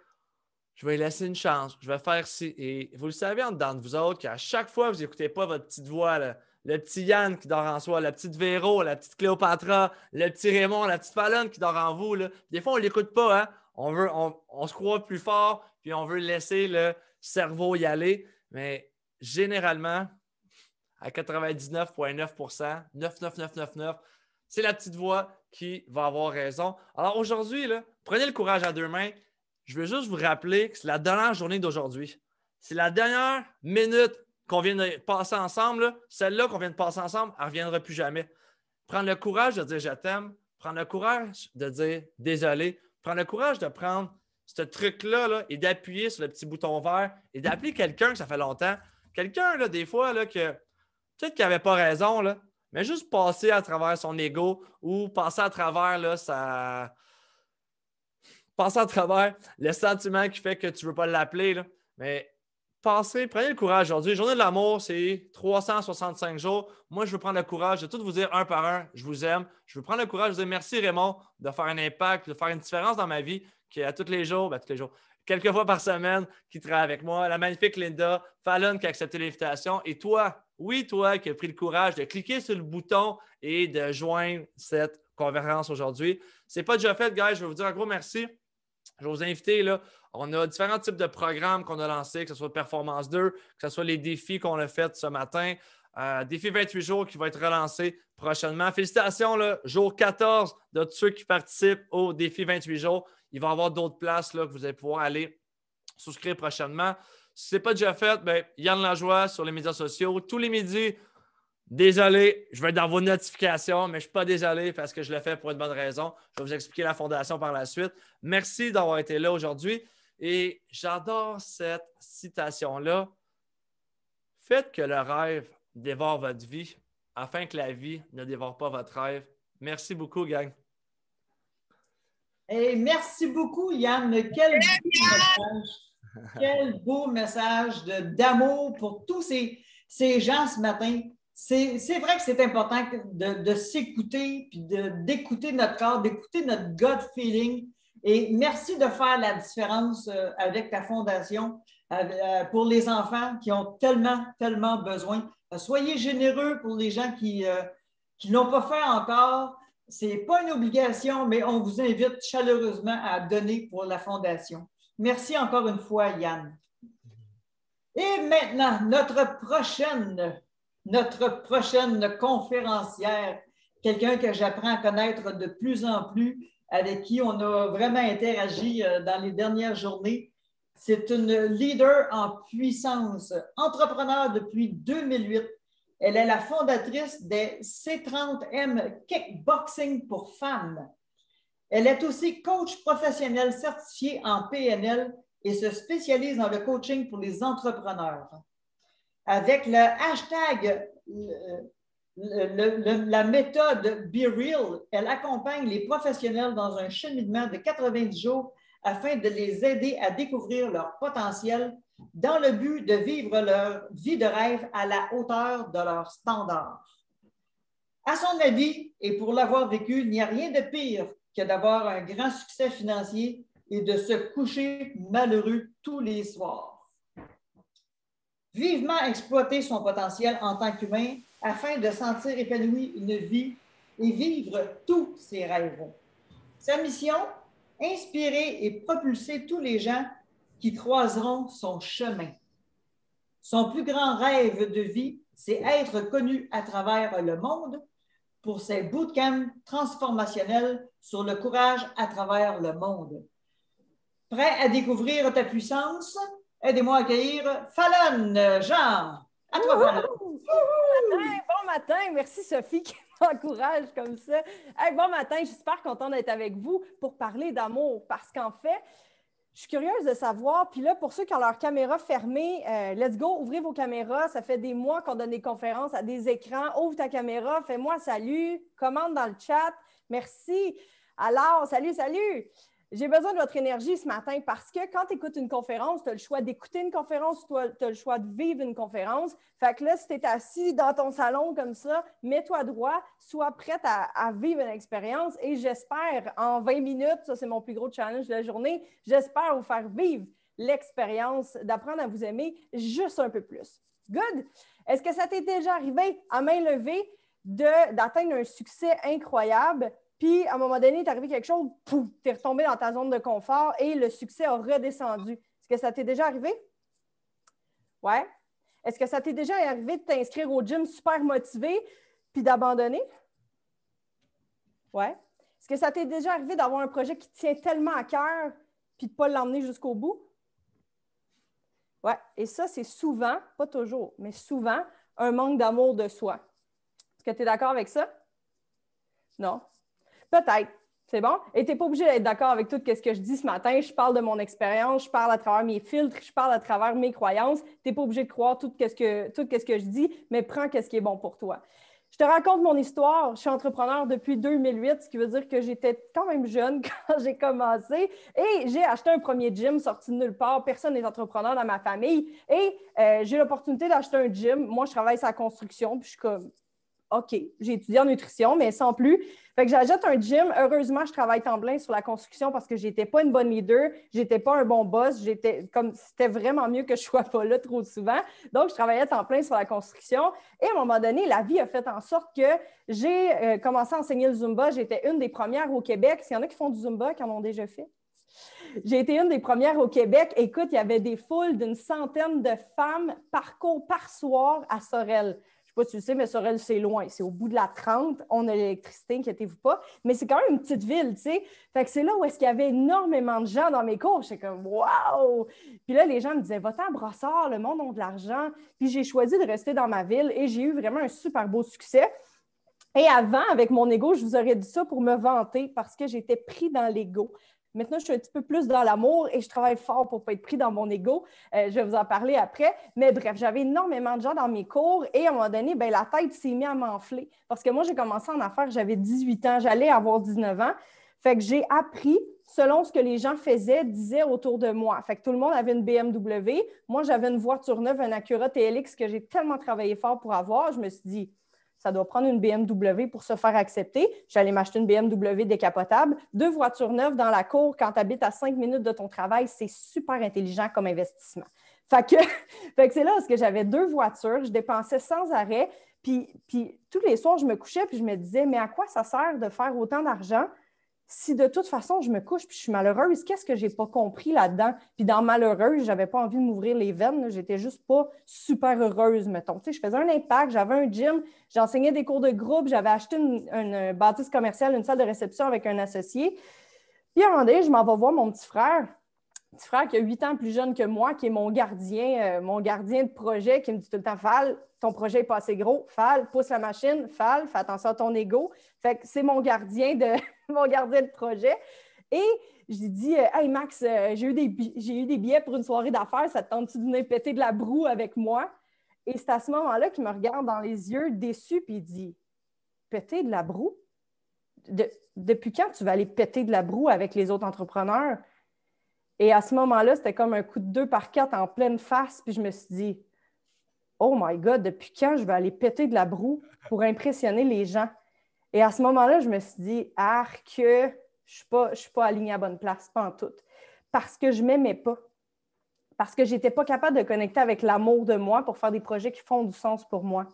je vais laisser une chance, je vais faire ci. Et vous le savez en dedans de vous autres qu'à chaque fois que vous n'écoutez pas votre petite voix, là, le petit Yann qui dort en soi, la petite Véro, la petite Cléopatra, le petit Raymond, la petite Fallon qui dort en vous. Là. Des fois, on ne l'écoute pas. Hein? On se croit plus fort, puis on veut laisser le cerveau y aller. Mais généralement, à 99,9%, 99999, c'est la petite voix qui va avoir raison. Alors aujourd'hui, là, prenez le courage à deux mains. Je veux juste vous rappeler que c'est la dernière journée d'aujourd'hui. C'est la dernière minute qu'on vient de passer ensemble, celle-là qu'on vient de passer ensemble, elle ne reviendra plus jamais. Prendre le courage de dire « je t'aime », prendre le courage de dire « désolé », prendre le courage de prendre ce truc-là là, et d'appuyer sur le petit bouton vert et d'appeler quelqu'un que ça fait longtemps. Quelqu'un, là, des fois, là, que peut-être qu'il n'avait pas raison, là, mais juste passer à travers son ego ou passer à travers là, passer à travers le sentiment qui fait que tu ne veux pas l'appeler. Là. Mais prenez le courage aujourd'hui. Journée de l'amour, c'est 365 jours. Moi, je veux prendre le courage de tout vous dire un par un, je vous aime. Je veux prendre le courage de dire merci Raymond de faire un impact, de faire une différence dans ma vie, qui est à tous les jours, quelques fois par semaine, qui travaille avec moi. La magnifique Linda, Fallon qui a accepté l'invitation. Et toi, oui, toi qui as pris le courage de cliquer sur le bouton et de joindre cette conférence aujourd'hui. Ce n'est pas déjà fait, guys. Je vais vous dire un gros merci. Je vais vous inviter, là, on a différents types de programmes qu'on a lancés, que ce soit Performance 2, que ce soit les défis qu'on a faits ce matin. Défi 28 jours qui va être relancé prochainement. Félicitations, là, jour 14 de tous ceux qui participent au défi 28 jours. Il va y avoir d'autres places là, que vous allez pouvoir aller souscrire prochainement. Si ce n'est pas déjà fait, bien, Yann Lajoie sur les médias sociaux. Tous les midis, désolé, je vais être dans vos notifications, mais je ne suis pas désolé parce que je le fais pour une bonne raison. Je vais vous expliquer la fondation par la suite. Merci d'avoir été là aujourd'hui. Et j'adore cette citation-là. Faites que le rêve dévore votre vie afin que la vie ne dévore pas votre rêve. Merci beaucoup, gang. Et merci beaucoup, Yann. Quel beau message. Quel beau message d'amour pour tous ces gens ce matin. C'est vrai que c'est important de s'écouter, puis d'écouter notre corps, d'écouter notre gut feeling. Et merci de faire la différence avec ta fondation pour les enfants qui ont tellement, tellement besoin. Soyez généreux pour les gens qui ne l'ont pas fait encore. Ce n'est pas une obligation, mais on vous invite chaleureusement à donner pour la fondation. Merci encore une fois, Yann. Et maintenant, notre prochaine conférencière, quelqu'un que j'apprends à connaître de plus en plus, avec qui on a vraiment interagi dans les dernières journées. C'est une leader en puissance, entrepreneur depuis 2008. Elle est la fondatrice des C30M Kickboxing pour femmes. Elle est aussi coach professionnel certifié en PNL et se spécialise dans le coaching pour les entrepreneurs. Avec le hashtag, la méthode Be Real, elle accompagne les professionnels dans un cheminement de 90 jours afin de les aider à découvrir leur potentiel dans le but de vivre leur vie de rêve à la hauteur de leurs standards. À son avis, et pour l'avoir vécu, il n'y a rien de pire que d'avoir un grand succès financier et de se coucher malheureux tous les soirs. Vivement exploiter son potentiel en tant qu'humain afin de sentir épanoui une vie et vivre tous ses rêves. Sa mission, inspirer et propulser tous les gens qui croiseront son chemin. Son plus grand rêve de vie, c'est être connu à travers le monde pour ses bootcamps transformationnels sur le courage à travers le monde. Prêt à découvrir ta puissance? Aidez-moi à accueillir Fallon Jean. À toi, Fallon. Bon matin. Merci Sophie qui m'encourage comme ça. Hey, bon matin, je suis super contente d'être avec vous pour parler d'amour parce qu'en fait, je suis curieuse de savoir, puis là, pour ceux qui ont leur caméra fermée, let's go, ouvrez vos caméras. Ça fait des mois qu'on donne des conférences à des écrans. Ouvre ta caméra, fais-moi salut, commente dans le chat. Merci. Alors, salut. J'ai besoin de votre énergie ce matin parce que quand tu écoutes une conférence, tu as le choix d'écouter une conférence ou tu as le choix de vivre une conférence. Fait que là, si tu es assis dans ton salon comme ça, mets-toi droit, sois prête à vivre une expérience et j'espère en 20 minutes, ça c'est mon plus gros challenge de la journée, j'espère vous faire vivre l'expérience d'apprendre à vous aimer juste un peu plus. Good! Est-ce que ça t'est déjà arrivé à main levée d'atteindre un succès incroyable? Puis, à un moment donné, il est arrivé quelque chose, pouf, tu es retombé dans ta zone de confort et le succès a redescendu. Est-ce que ça t'est déjà arrivé? Ouais. Est-ce que ça t'est déjà arrivé de t'inscrire au gym super motivé puis d'abandonner? Ouais. Est-ce que ça t'est déjà arrivé d'avoir un projet qui te tient tellement à cœur puis de ne pas l'emmener jusqu'au bout? Ouais. Et ça, c'est souvent, pas toujours, mais souvent, un manque d'amour de soi. Est-ce que tu es d'accord avec ça? Non? Peut-être. C'est bon? Et tu n'es pas obligé d'être d'accord avec tout ce que je dis ce matin. Je parle de mon expérience, je parle à travers mes filtres, je parle à travers mes croyances. Tu n'es pas obligé de croire tout ce que je dis, mais prends ce qui est bon pour toi. Je te raconte mon histoire. Je suis entrepreneur depuis 2008, ce qui veut dire que j'étais quand même jeune quand j'ai commencé. Et j'ai acheté un premier gym sorti de nulle part. Personne n'est entrepreneur dans ma famille. Et j'ai l'opportunité d'acheter un gym. Moi, je travaille sur la construction, puis je suis comme... OK, j'ai étudié en nutrition, mais sans plus. Fait que j'achète un gym. Heureusement, je travaille temps plein sur la construction parce que je n'étais pas une bonne leader, je n'étais pas un bon boss. C'était vraiment mieux que je ne sois pas là trop souvent. Donc, je travaillais temps plein sur la construction. Et à un moment donné, la vie a fait en sorte que j'ai commencé à enseigner le Zumba. J'étais une des premières au Québec. S'il y en a qui font du Zumba, qui en ont déjà fait. J'ai été une des premières au Québec. Écoute, il y avait des foules d'une centaine de femmes par soir à Sorel. sais pas si tu le sais, mais Sorel, c'est loin. C'est au bout de la 30. On a l'électricité, inquiétez-vous pas. Mais c'est quand même une petite ville, tu sais. Fait que c'est là où est-ce qu'il y avait énormément de gens dans mes cours. J'étais comme, waouh! Puis là, les gens me disaient, va-t'en à Brossard, le monde a de l'argent. Puis j'ai choisi de rester dans ma ville et j'ai eu vraiment un super beau succès. Et avant, avec mon ego, je vous aurais dit ça pour me vanter parce que j'étais pris dans l'ego. Maintenant, je suis un petit peu plus dans l'amour et je travaille fort pour ne pas être pris dans mon ego. Je vais vous en parler après. Mais bref, j'avais énormément de gens dans mes cours et à un moment donné, bien, la tête s'est mise à m'enfler. Parce que moi, j'ai commencé en affaires, j'avais 18 ans, j'allais avoir 19 ans. Fait que j'ai appris selon ce que les gens faisaient, disaient autour de moi. Fait que tout le monde avait une BMW. Moi, j'avais une voiture neuve, un Acura TLX que j'ai tellement travaillé fort pour avoir. Je me suis dit, ça doit prendre une BMW pour se faire accepter. J'allais m'acheter une BMW décapotable. 2 voitures neuves dans la cour quand tu habites à 5 minutes de ton travail, c'est super intelligent comme investissement. Fait que c'est là parce que j'avais 2 voitures, je dépensais sans arrêt. Puis tous les soirs, je me couchais puis je me disais, mais à quoi ça sert de faire autant d'argent si de toute façon, je me couche puis je suis malheureuse? Qu'est-ce que je n'ai pas compris là-dedans? Puis dans malheureuse, je n'avais pas envie de m'ouvrir les veines. J'étais juste pas super heureuse, mettons. Tu sais, je faisais un impact, j'avais un gym, j'enseignais des cours de groupe, j'avais acheté une bâtisse commerciale, une salle de réception avec un associé. Puis à un moment donné, je m'en vais voir mon petit frère qui a 8 ans plus jeune que moi, qui est mon gardien de projet, qui me dit tout le temps, Fall, ton projet n'est pas assez gros. Fall, pousse la machine. Fall, fais attention à ton ego. Fait que c'est mon gardien de projet. Et je lui dis, hey Max, j'ai eu des billets pour une soirée d'affaires. Ça te tente-tu de venir péter de la broue avec moi? Et c'est à ce moment-là qu'il me regarde dans les yeux, déçu, puis il dit, péter de la broue? Depuis quand tu vas aller péter de la broue avec les autres entrepreneurs? Et à ce moment-là, c'était comme un coup de 2 par 4 en pleine face. Puis je me suis dit, oh my God, depuis quand je vais aller péter de la broue pour impressionner les gens? Et à ce moment-là, je me suis dit, que je ne suis pas alignée à la bonne place, pas en tout. Parce que je ne m'aimais pas. Parce que je n'étais pas capable de connecter avec l'amour de moi pour faire des projets qui font du sens pour moi.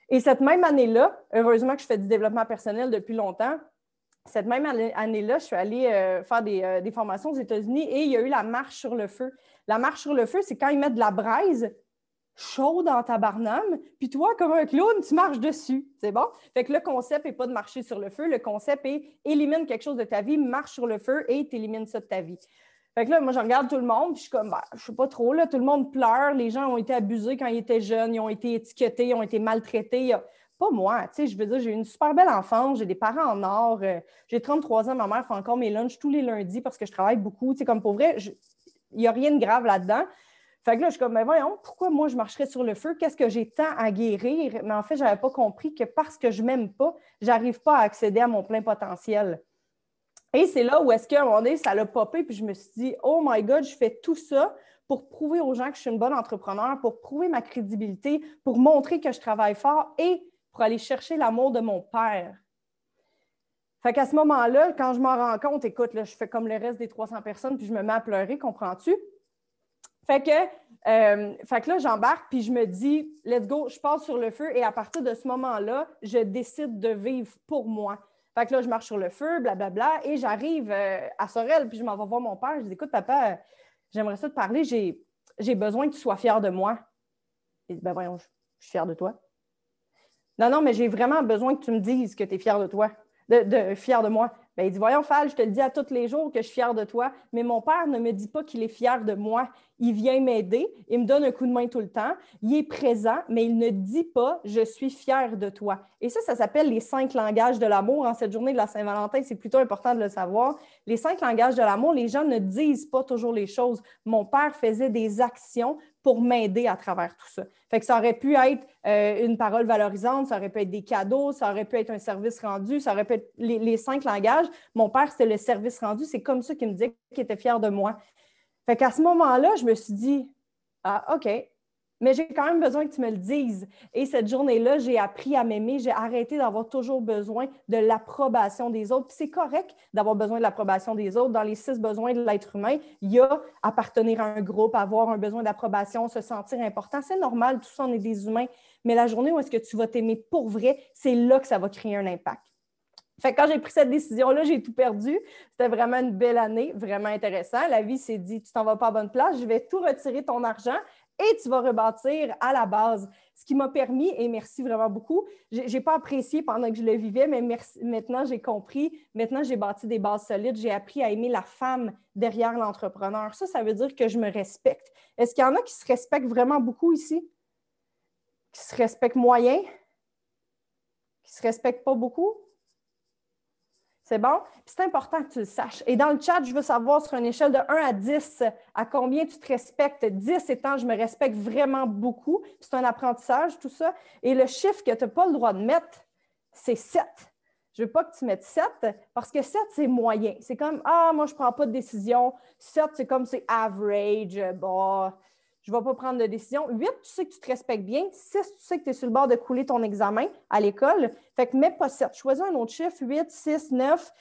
Et cette même année-là, heureusement que je fais du développement personnel depuis longtemps, cette même année-là, je suis allée faire des formations aux États-Unis et il y a eu la marche sur le feu. La marche sur le feu, c'est quand ils mettent de la braise chaude dans ta barnum, puis toi, comme un clown, tu marches dessus. C'est bon? Fait que le concept n'est pas de marcher sur le feu. Le concept est élimine quelque chose de ta vie, marche sur le feu et tu élimines ça de ta vie. Fait que là, moi, je regarde tout le monde, puis je suis comme, je sais pas trop, là, tout le monde pleure. Les gens ont été abusés quand ils étaient jeunes, ils ont été étiquetés, ils ont été maltraités. Pas moi, tu sais, je veux dire, j'ai eu une super belle enfance, j'ai des parents en or, j'ai 33 ans, ma mère fait encore mes lunchs tous les lundis parce que je travaille beaucoup, tu sais, comme pour vrai, il n'y a rien de grave là-dedans. Fait que là, je suis comme, mais voyons, pourquoi moi je marcherais sur le feu? Qu'est-ce que j'ai tant à guérir? Mais en fait, je n'avais pas compris que parce que je ne m'aime pas, je n'arrive pas à accéder à mon plein potentiel. Et c'est là où est-ce qu'à un moment donné, ça l'a popé, puis je me suis dit, oh my God, je fais tout ça pour prouver aux gens que je suis une bonne entrepreneur, pour prouver ma crédibilité, pour montrer que je travaille fort et pour aller chercher l'amour de mon père. Fait qu'à ce moment-là, quand je m'en rends compte, écoute, là, je fais comme le reste des 300 personnes, puis je me mets à pleurer, comprends-tu? Fait que là, j'embarque, puis je me dis, let's go, je passe sur le feu, et à partir de ce moment-là, je décide de vivre pour moi. Fait que là, je marche sur le feu, blablabla, et j'arrive à Sorel, puis je m'en vais voir mon père. Je dis, écoute, papa, j'aimerais ça te parler, j'ai besoin que tu sois fier de moi. Il dit, ben voyons, je suis fière de toi. Non, mais j'ai vraiment besoin que tu me dises que tu es fière de toi, fière de moi. Ben, il dit, voyons, Fall, je te le dis à tous les jours que je suis fière de toi, mais mon père ne me dit pas qu'il est fier de moi. Il vient m'aider, il me donne un coup de main tout le temps, il est présent, mais il ne dit pas « je suis fière de toi ». Et ça s'appelle les 5 langages de l'amour. En cette journée de la Saint-Valentin, c'est plutôt important de le savoir. Les 5 langages de l'amour, les gens ne disent pas toujours les choses. Mon père faisait des actions pour m'aider à travers tout ça. Fait que ça aurait pu être une parole valorisante, ça aurait pu être des cadeaux, ça aurait pu être un service rendu, ça aurait pu être les 5 langages. Mon père, c'était le service rendu. C'est comme ça qu'il me disait qu'il était fier de moi. Fait qu'à ce moment-là, je me suis dit, OK, mais j'ai quand même besoin que tu me le dises. Et cette journée-là, j'ai appris à m'aimer. J'ai arrêté d'avoir toujours besoin de l'approbation des autres. Puis c'est correct d'avoir besoin de l'approbation des autres. Dans les 6 besoins de l'être humain, il y a appartenir à un groupe, avoir un besoin d'approbation, se sentir important. C'est normal, tout ça, on est des humains. Mais la journée où est-ce que tu vas t'aimer pour vrai, c'est là que ça va créer un impact. Fait que quand j'ai pris cette décision-là, j'ai tout perdu. C'était vraiment une belle année, vraiment intéressant. La vie s'est dit, tu t'en vas pas à bonne place, je vais tout retirer ton argent et tu vas rebâtir à la base. Ce qui m'a permis, et merci vraiment beaucoup, je n'ai pas apprécié pendant que je le vivais, mais maintenant j'ai compris, maintenant j'ai bâti des bases solides, j'ai appris à aimer la femme derrière l'entrepreneur. Ça veut dire que je me respecte. Est-ce qu'il y en a qui se respectent vraiment beaucoup ici? Qui se respectent moyen? Qui ne se respectent pas beaucoup? C'est bon? Puis c'est important que tu le saches. Et dans le chat, je veux savoir sur une échelle de 1 à 10, à combien tu te respectes. 10 étant, je me respecte vraiment beaucoup. Puis c'est un apprentissage, tout ça. Et le chiffre que tu n'as pas le droit de mettre, c'est 7. Je ne veux pas que tu mettes 7 parce que 7, c'est moyen. C'est comme, moi, je ne prends pas de décision. 7, c'est comme, c'est average. Bon, je ne vais pas prendre de décision. 8, tu sais que tu te respectes bien. 6, tu sais que tu es sur le bord de couler ton examen à l'école. Fait que mets pas 7. Choisis un autre chiffre, 8, 6, 9.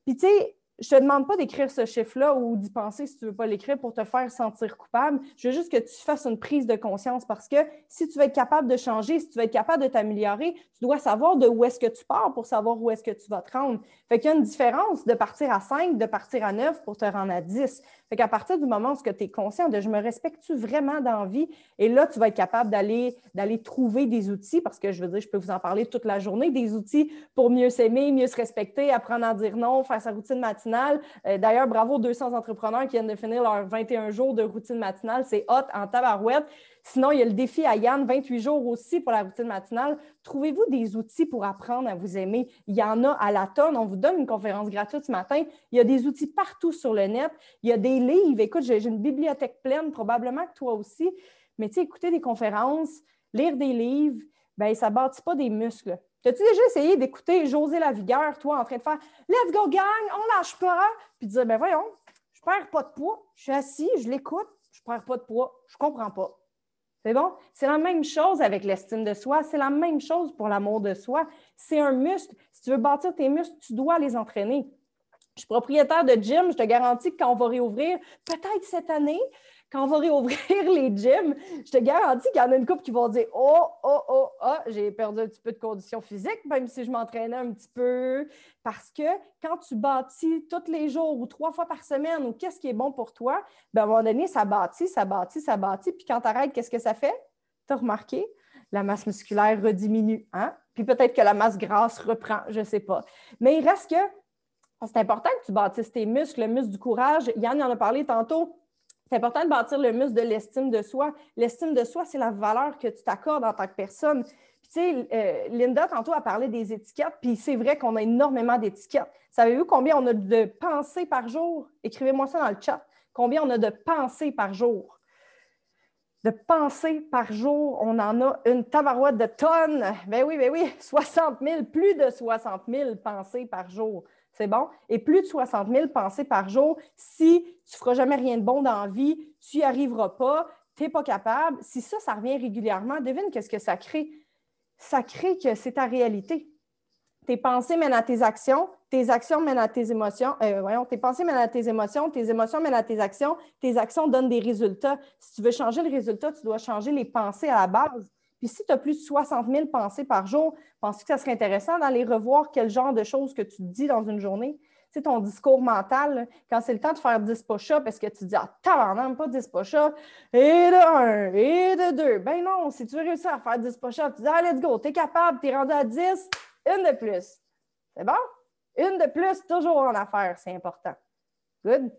Puis, tu sais, je ne te demande pas d'écrire ce chiffre-là ou d'y penser si tu ne veux pas l'écrire pour te faire sentir coupable. Je veux juste que tu fasses une prise de conscience parce que si tu veux être capable de changer, si tu veux être capable de t'améliorer, tu dois savoir de où est-ce que tu pars pour savoir où est-ce que tu vas te rendre. Fait qu'il y a une différence de partir à 5, de partir à 9 pour te rendre à 10. Fait qu'à partir du moment où tu es conscient de « je me respecte-tu vraiment dans la vie ?» et là, tu vas être capable d'aller trouver des outils parce que je veux dire, je peux vous en parler toute la journée, des outils pour mieux s'aimer, mieux se respecter, apprendre à dire non, faire sa routine matinale. D'ailleurs, bravo aux 200 entrepreneurs qui viennent de finir leurs 21 jours de routine matinale. C'est hot en tabarouette. Sinon, il y a le défi à Yann, 28 jours aussi pour la routine matinale. Trouvez-vous des outils pour apprendre à vous aimer. Il y en a à la tonne. On vous donne une conférence gratuite ce matin. Il y a des outils partout sur le net. Il y a des livres. Écoute, j'ai une bibliothèque pleine, probablement que toi aussi. Mais tu sais, écouter des conférences, lire des livres, bien, ça ne bâtit pas des muscles. As-tu déjà essayé d'écouter José Lavigueur, toi, en train de faire « Let's go, gang, on lâche pas! » Puis de dire « Ben voyons, je ne perds pas de poids. Je suis assis, je l'écoute, je ne perds pas de poids. Je ne comprends pas. » C'est bon? C'est la même chose avec l'estime de soi. C'est la même chose pour l'amour de soi. C'est un muscle. Si tu veux bâtir tes muscles, tu dois les entraîner. Je suis propriétaire de gym. Je te garantis que quand on va réouvrir, peut-être cette année, quand on va réouvrir les gyms, je te garantis qu'il y en a une couple qui vont dire « Oh, j'ai perdu un petit peu de condition physique, même si je m'entraînais un petit peu. » Parce que quand tu bâtis tous les jours ou 3 fois par semaine ou qu'est-ce qui est bon pour toi, bien, à un moment donné, ça bâtit. Puis quand tu arrêtes, qu'est-ce que ça fait? Tu as remarqué? La masse musculaire rediminue. Hein? Puis peut-être que la masse grasse reprend, je ne sais pas. Mais il reste que c'est important que tu bâtisses tes muscles, le muscle du courage. Yann en a parlé tantôt. C'est important de bâtir le muscle de l'estime de soi. L'estime de soi, c'est la valeur que tu t'accordes en tant que personne. Puis, tu sais, Linda, tantôt, a parlé des étiquettes, puis c'est vrai qu'on a énormément d'étiquettes. Savez-vous combien on a de pensées par jour? Écrivez-moi ça dans le chat. Combien on a de pensées par jour? De pensées par jour, on en a une tabarouette de tonnes. Ben oui, 60 000, plus de 60 000 pensées par jour. C'est bon? Et plus de 60 000 pensées par jour, si tu ne feras jamais rien de bon dans la vie, tu n'y arriveras pas, tu n'es pas capable. Si ça revient régulièrement, devine qu'est-ce que ça crée? Ça crée que c'est ta réalité. Tes pensées mènent à tes actions mènent à tes émotions. Tes pensées mènent à tes émotions mènent à tes actions donnent des résultats. Si tu veux changer le résultat, tu dois changer les pensées à la base. Puis si tu as plus de 60 000 pensées par jour, penses-tu que ça serait intéressant d'aller revoir quel genre de choses que tu te dis dans une journée? Tu sais, ton discours mental, là, quand c'est le temps de faire 10 push-ups, est-ce que tu dis « Ah, tabarnak, pas 10 push-ups, et de 1, et de 2. » Ben non, si tu veux réussir à faire 10 push-ups, tu dis « Ah, let's go, t'es capable, t'es rendu à 10, une de plus. » C'est bon? Une de plus, toujours en affaires, c'est important. Good?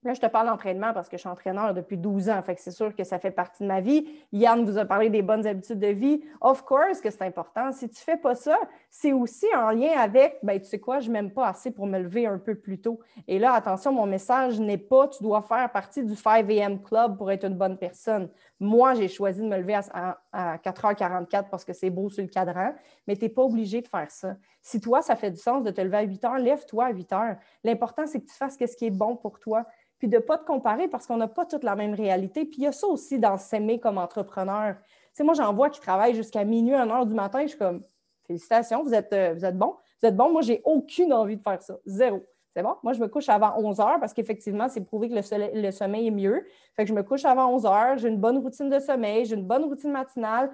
Là, je te parle d'entraînement parce que je suis entraîneur depuis 12 ans, fait que c'est sûr que ça fait partie de ma vie. Yann vous a parlé des bonnes habitudes de vie. Of course que c'est important. Si tu ne fais pas ça, c'est aussi en lien avec, ben, tu sais quoi, je ne m'aime pas assez pour me lever un peu plus tôt. Et là, attention, mon message n'est pas, tu dois faire partie du 5 a.m. Club pour être une bonne personne. Moi, j'ai choisi de me lever à 4h44 parce que c'est beau sur le cadran, mais tu n'es pas obligé de faire ça. Si toi, ça fait du sens de te lever à 8h, lève-toi à 8h. L'important, c'est que tu fasses ce qui est bon pour toi. Puis de ne pas te comparer parce qu'on n'a pas toute la même réalité. Puis il y a ça aussi dans s'aimer comme entrepreneur. Tu sais, moi, j'en vois qui travaillent jusqu'à minuit, 1h du matin. Je suis comme, félicitations, vous êtes bons. Vous êtes bons. Moi, j'ai aucune envie de faire ça. Zéro. C'est bon? Moi, je me couche avant 11h parce qu'effectivement, c'est prouvé que le sommeil est mieux. Fait que je me couche avant 11h. J'ai une bonne routine de sommeil. J'ai une bonne routine matinale.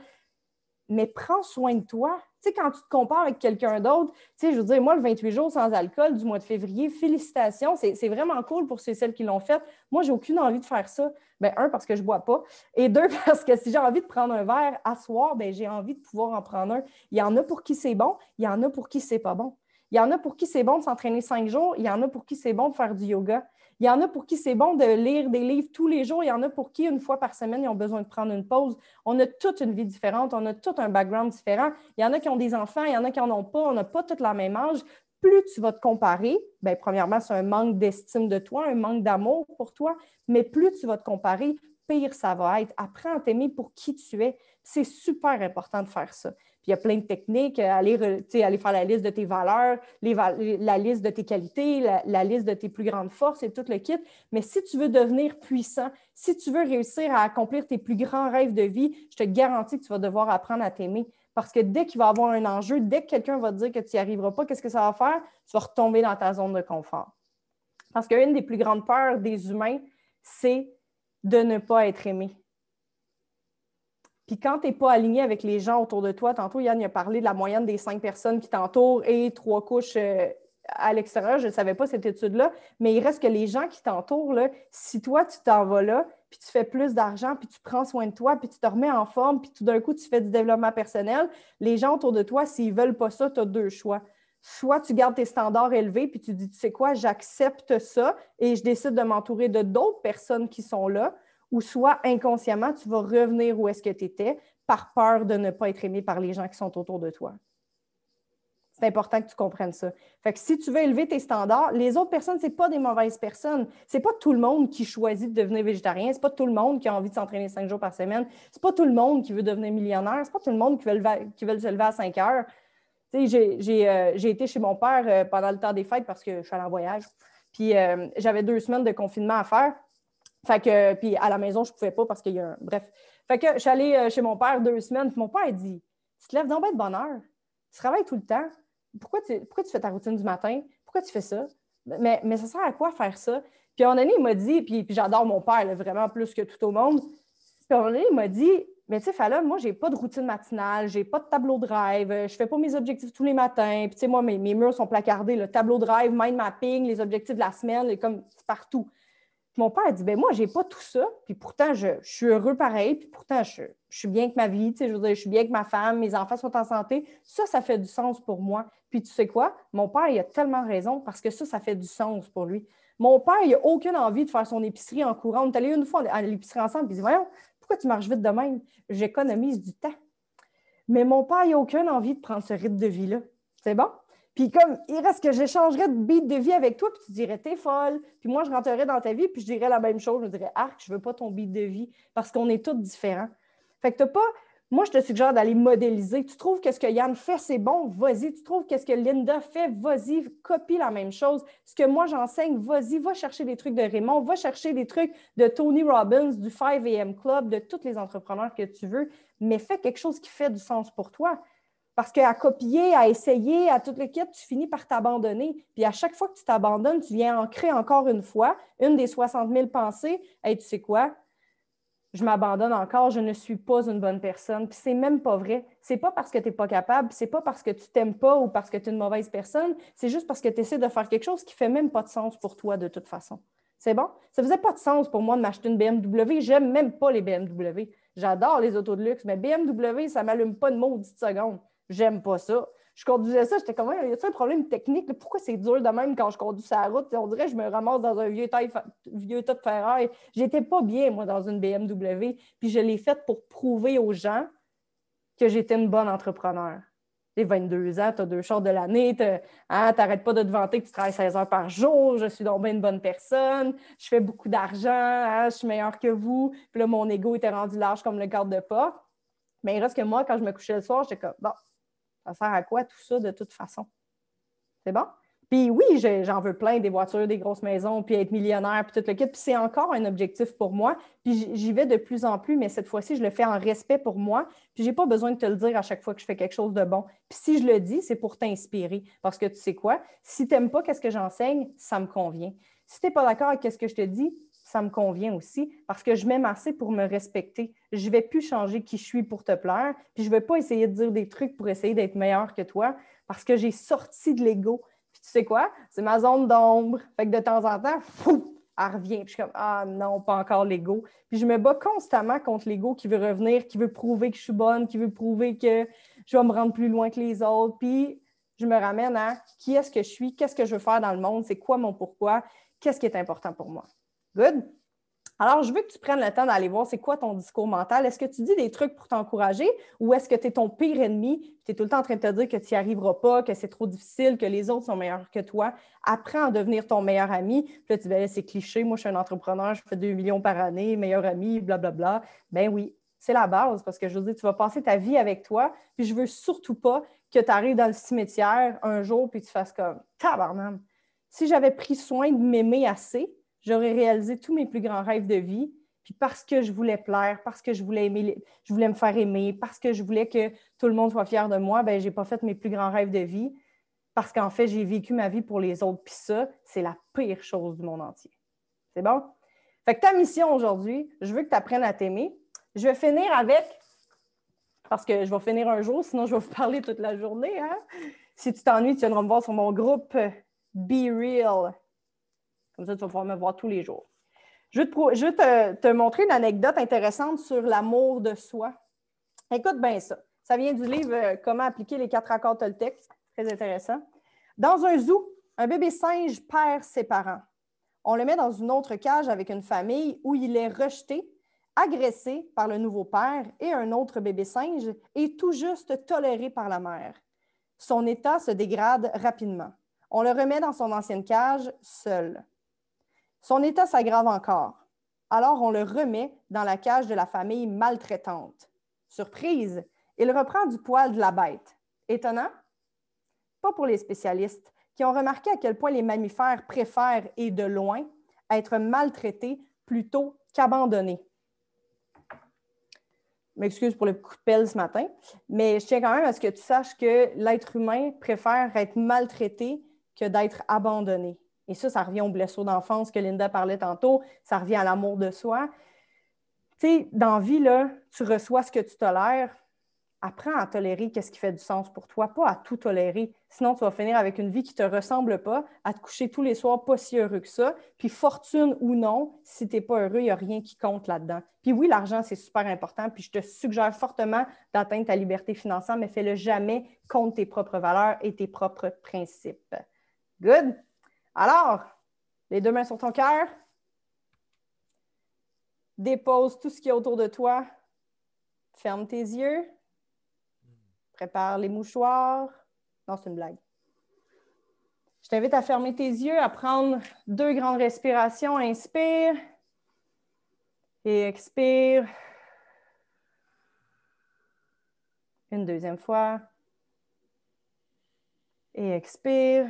mais prends soin de toi. Tu sais, quand tu te compares avec quelqu'un d'autre, tu sais, je veux dire, moi, le 28 jours sans alcool du mois de février, félicitations, c'est vraiment cool pour celles qui l'ont fait. Moi, j'ai aucune envie de faire ça. Bien, un, parce que je ne bois pas, et deux, parce que si j'ai envie de prendre un verre à soir, bien, j'ai envie de pouvoir en prendre un. Il y en a pour qui c'est bon, il y en a pour qui c'est pas bon. Il y en a pour qui c'est bon de s'entraîner 5 jours, il y en a pour qui c'est bon de faire du yoga. Il y en a pour qui c'est bon de lire des livres tous les jours. Il y en a pour qui, une fois par semaine, ils ont besoin de prendre une pause. On a toute une vie différente. On a tout un background différent. Il y en a qui ont des enfants, il y en a qui n'en ont pas. On n'a pas tous la même âge. Plus tu vas te comparer, bien, premièrement, c'est un manque d'estime de toi, un manque d'amour pour toi, mais plus tu vas te comparer, pire ça va être. Apprends à t'aimer pour qui tu es. C'est super important de faire ça. Puis il y a plein de techniques, aller faire la liste de tes valeurs, la liste de tes qualités, la liste de tes plus grandes forces et tout le kit. Mais si tu veux devenir puissant, si tu veux réussir à accomplir tes plus grands rêves de vie, je te garantis que tu vas devoir apprendre à t'aimer. Parce que dès qu'il va y avoir un enjeu, dès que quelqu'un va te dire que tu n'y arriveras pas, qu'est-ce que ça va faire? Tu vas retomber dans ta zone de confort. Parce qu'une des plus grandes peurs des humains, c'est de ne pas être aimé. Puis quand tu n'es pas aligné avec les gens autour de toi, tantôt Yann a parlé de la moyenne des 5 personnes qui t'entourent et 3 couches à l'extérieur. Je ne savais pas cette étude-là, mais il reste que les gens qui t'entourent, là, si toi, tu t'en vas là, puis tu fais plus d'argent, puis tu prends soin de toi, puis tu te remets en forme, puis tout d'un coup, tu fais du développement personnel, les gens autour de toi, s'ils ne veulent pas ça, tu as 2 choix. Soit tu gardes tes standards élevés, puis tu dis, tu sais quoi, j'accepte ça et je décide de m'entourer de d'autres personnes qui sont là, ou soit inconsciemment, tu vas revenir où est-ce que tu étais par peur de ne pas être aimé par les gens qui sont autour de toi. C'est important que tu comprennes ça. Fait que si tu veux élever tes standards, les autres personnes, ce n'est pas des mauvaises personnes. Ce n'est pas tout le monde qui choisit de devenir végétarien. Ce n'est pas tout le monde qui a envie de s'entraîner 5 jours par semaine. Ce n'est pas tout le monde qui veut devenir millionnaire. Ce n'est pas tout le monde qui veut se lever à 5 heures. Tu sais, j'ai été chez mon père pendant le temps des fêtes parce que je suis allée en voyage. Puis j'avais 2 semaines de confinement à faire. Fait que, puis à la maison, je ne pouvais pas parce qu'il y a un... Bref. Fait que je suis allée chez mon père 2 semaines. Puis mon père, il dit, tu te lèves donc bien de bonne heure. Tu travailles tout le temps. Pourquoi tu fais ta routine du matin? Pourquoi tu fais ça? Mais ça sert à quoi faire ça? Puis à un moment donné, il m'a dit, puis j'adore mon père, là, vraiment plus que tout au monde. Puis à un moment donné, il m'a dit, mais tu sais, Fallon, moi, je n'ai pas de routine matinale, je n'ai pas de tableau drive, je ne fais pas mes objectifs tous les matins. Puis tu sais, moi, mes murs sont placardés, le tableau drive, mind mapping, les objectifs de la semaine, comme c'est partout. Puis mon père a dit, ben moi, je n'ai pas tout ça, puis pourtant, je suis heureux pareil, puis pourtant, je suis bien avec ma vie, tu sais, je veux dire, je suis bien avec ma femme, mes enfants sont en santé. Ça fait du sens pour moi. Puis tu sais quoi? Mon père, il a tellement raison parce que ça fait du sens pour lui. Mon père, il n'a aucune envie de faire son épicerie en courant. On est allé une fois à l'épicerie ensemble, puis il dit, voyons, pourquoi tu marches vite de même? J'économise du temps. Mais mon père, il n'a aucune envie de prendre ce rythme de vie-là. C'est bon? Puis comme, il reste que j'échangerais de beat de vie avec toi, puis tu dirais, t'es folle. Puis moi, je rentrerais dans ta vie, puis je dirais la même chose. Je dirais, arc, je veux pas ton beat de vie, parce qu'on est tous différents. Fait que t'as pas... Moi, je te suggère d'aller modéliser. Tu trouves que ce que Yann fait, c'est bon, vas-y. Tu trouves que ce que Linda fait, vas-y, copie la même chose. Ce que moi, j'enseigne, vas-y, va chercher des trucs de Raymond, va chercher des trucs de Tony Robbins, du 5 AM Club, de tous les entrepreneurs que tu veux, mais fais quelque chose qui fait du sens pour toi. Parce qu'à copier, à essayer, à toute l'équipe, tu finis par t'abandonner. Puis à chaque fois que tu t'abandonnes, tu viens ancrer encore une fois une des 60 000 pensées. Hey, tu sais quoi? Je m'abandonne encore, je ne suis pas une bonne personne. Puis c'est même pas vrai. C'est pas parce que tu n'es pas capable, c'est pas parce que tu t'aimes pas ou parce que tu es une mauvaise personne. C'est juste parce que tu essaies de faire quelque chose qui fait même pas de sens pour toi de toute façon. C'est bon? Ça faisait pas de sens pour moi de m'acheter une BMW. J'aime même pas les BMW. J'adore les autos de luxe, mais BMW, ça m'allume pas une maudite seconde. J'aime pas ça. Je conduisais ça, j'étais comme, y a-t-il un problème technique? Là? Pourquoi c'est dur de même quand je conduis sur la route? On dirait que je me ramasse dans un vieux tas de ferraille. J'étais pas bien, moi, dans une BMW. Puis je l'ai faite pour prouver aux gens que j'étais une bonne entrepreneur. J'ai 22 ans, tu as 2 chars de l'année, tu n'arrêtes pas de te vanter que tu travailles 16 heures par jour, je suis donc bien une bonne personne, je fais beaucoup d'argent, je suis meilleure que vous. Puis là, mon ego était rendu large comme le garde-porte. Mais il reste que moi, quand je me couchais le soir, j'étais comme, bon, ça sert à quoi tout ça de toute façon? C'est bon? Puis oui, j'en veux plein, des voitures, des grosses maisons, puis être millionnaire, puis tout le kit. Puis c'est encore un objectif pour moi. Puis j'y vais de plus en plus, mais cette fois-ci, je le fais en respect pour moi. Puis je n'ai pas besoin de te le dire à chaque fois que je fais quelque chose de bon. Puis si je le dis, c'est pour t'inspirer. Parce que tu sais quoi? Si tu n'aimes pas ce que j'enseigne, ça me convient. Si tu n'es pas d'accord avec ce que je te dis, ça me convient aussi parce que je m'aime assez pour me respecter. Je ne vais plus changer qui je suis pour te plaire, puis je ne vais pas essayer de dire des trucs pour essayer d'être meilleure que toi parce que j'ai sorti de l'ego. Puis tu sais quoi? C'est ma zone d'ombre. Fait que de temps en temps, fou, elle revient. Puis je suis comme, ah non, pas encore l'ego. Puis je me bats constamment contre l'ego qui veut revenir, qui veut prouver que je suis bonne, qui veut prouver que je vais me rendre plus loin que les autres. Puis je me ramène à qui est-ce que je suis, qu'est-ce que je veux faire dans le monde, c'est quoi mon pourquoi, qu'est-ce qui est important pour moi. Good? Alors, je veux que tu prennes le temps d'aller voir c'est quoi ton discours mental. Est-ce que tu dis des trucs pour t'encourager ou est-ce que tu es ton pire ennemi? Tu es tout le temps en train de te dire que tu n'y arriveras pas, que c'est trop difficile, que les autres sont meilleurs que toi. Apprends à devenir ton meilleur ami. Puis là, tu dis, ben, c'est cliché, moi, je suis un entrepreneur, je fais 2 millions par année, meilleur ami, blablabla. Ben oui, c'est la base parce que je veux dire, tu vas passer ta vie avec toi. Puis je veux surtout pas que tu arrives dans le cimetière un jour puis tu fasses comme tabarnane. Si j'avais pris soin de m'aimer assez, j'aurais réalisé tous mes plus grands rêves de vie. Puis parce que je voulais plaire, parce que je voulais aimer, je voulais me faire aimer, parce que je voulais que tout le monde soit fier de moi, ben j'ai pas fait mes plus grands rêves de vie parce qu'en fait, j'ai vécu ma vie pour les autres. Puis ça, c'est la pire chose du monde entier. C'est bon? Fait que ta mission aujourd'hui, je veux que tu apprennes à t'aimer. Je vais finir avec, parce que je vais finir un jour, sinon je vais vous parler toute la journée. Hein? Si tu t'ennuies, tu viendras me voir sur mon groupe Be Real. Comme ça, tu vas pouvoir me voir tous les jours. Je vais te montrer une anecdote intéressante sur l'amour de soi. Écoute bien ça. Ça vient du livre Comment appliquer les 4 accords Toltec. Très intéressant. Dans un zoo, un bébé singe perd ses parents. On le met dans une autre cage avec une famille où il est rejeté, agressé par le nouveau père et un autre bébé singe et tout juste toléré par la mère. Son état se dégrade rapidement. On le remet dans son ancienne cage seul. Son état s'aggrave encore. Alors, on le remet dans la cage de la famille maltraitante. Surprise, il reprend du poil de la bête. Étonnant? Pas pour les spécialistes, qui ont remarqué à quel point les mammifères préfèrent, et de loin, être maltraités plutôt qu'abandonnés. Je m'excuse pour le coup de pelle ce matin, mais je tiens quand même à ce que tu saches que l'être humain préfère être maltraité que d'être abandonné. Et ça revient aux blessures d'enfance que Linda parlait tantôt, ça revient à l'amour de soi. Tu sais, dans la vie, là, tu reçois ce que tu tolères. Apprends à tolérer ce qui fait du sens pour toi, pas à tout tolérer. Sinon, tu vas finir avec une vie qui ne te ressemble pas, à te coucher tous les soirs pas si heureux que ça. Puis fortune ou non, si tu n'es pas heureux, il n'y a rien qui compte là-dedans. Puis oui, l'argent, c'est super important. Puis je te suggère fortement d'atteindre ta liberté financière, mais fais-le jamais contre tes propres valeurs et tes propres principes. Good? Alors, les 2 mains sur ton cœur. Dépose tout ce qui est autour de toi. Ferme tes yeux. Prépare les mouchoirs. Non, c'est une blague. Je t'invite à fermer tes yeux, à prendre 2 grandes respirations. Inspire et expire. Une deuxième fois. Et expire.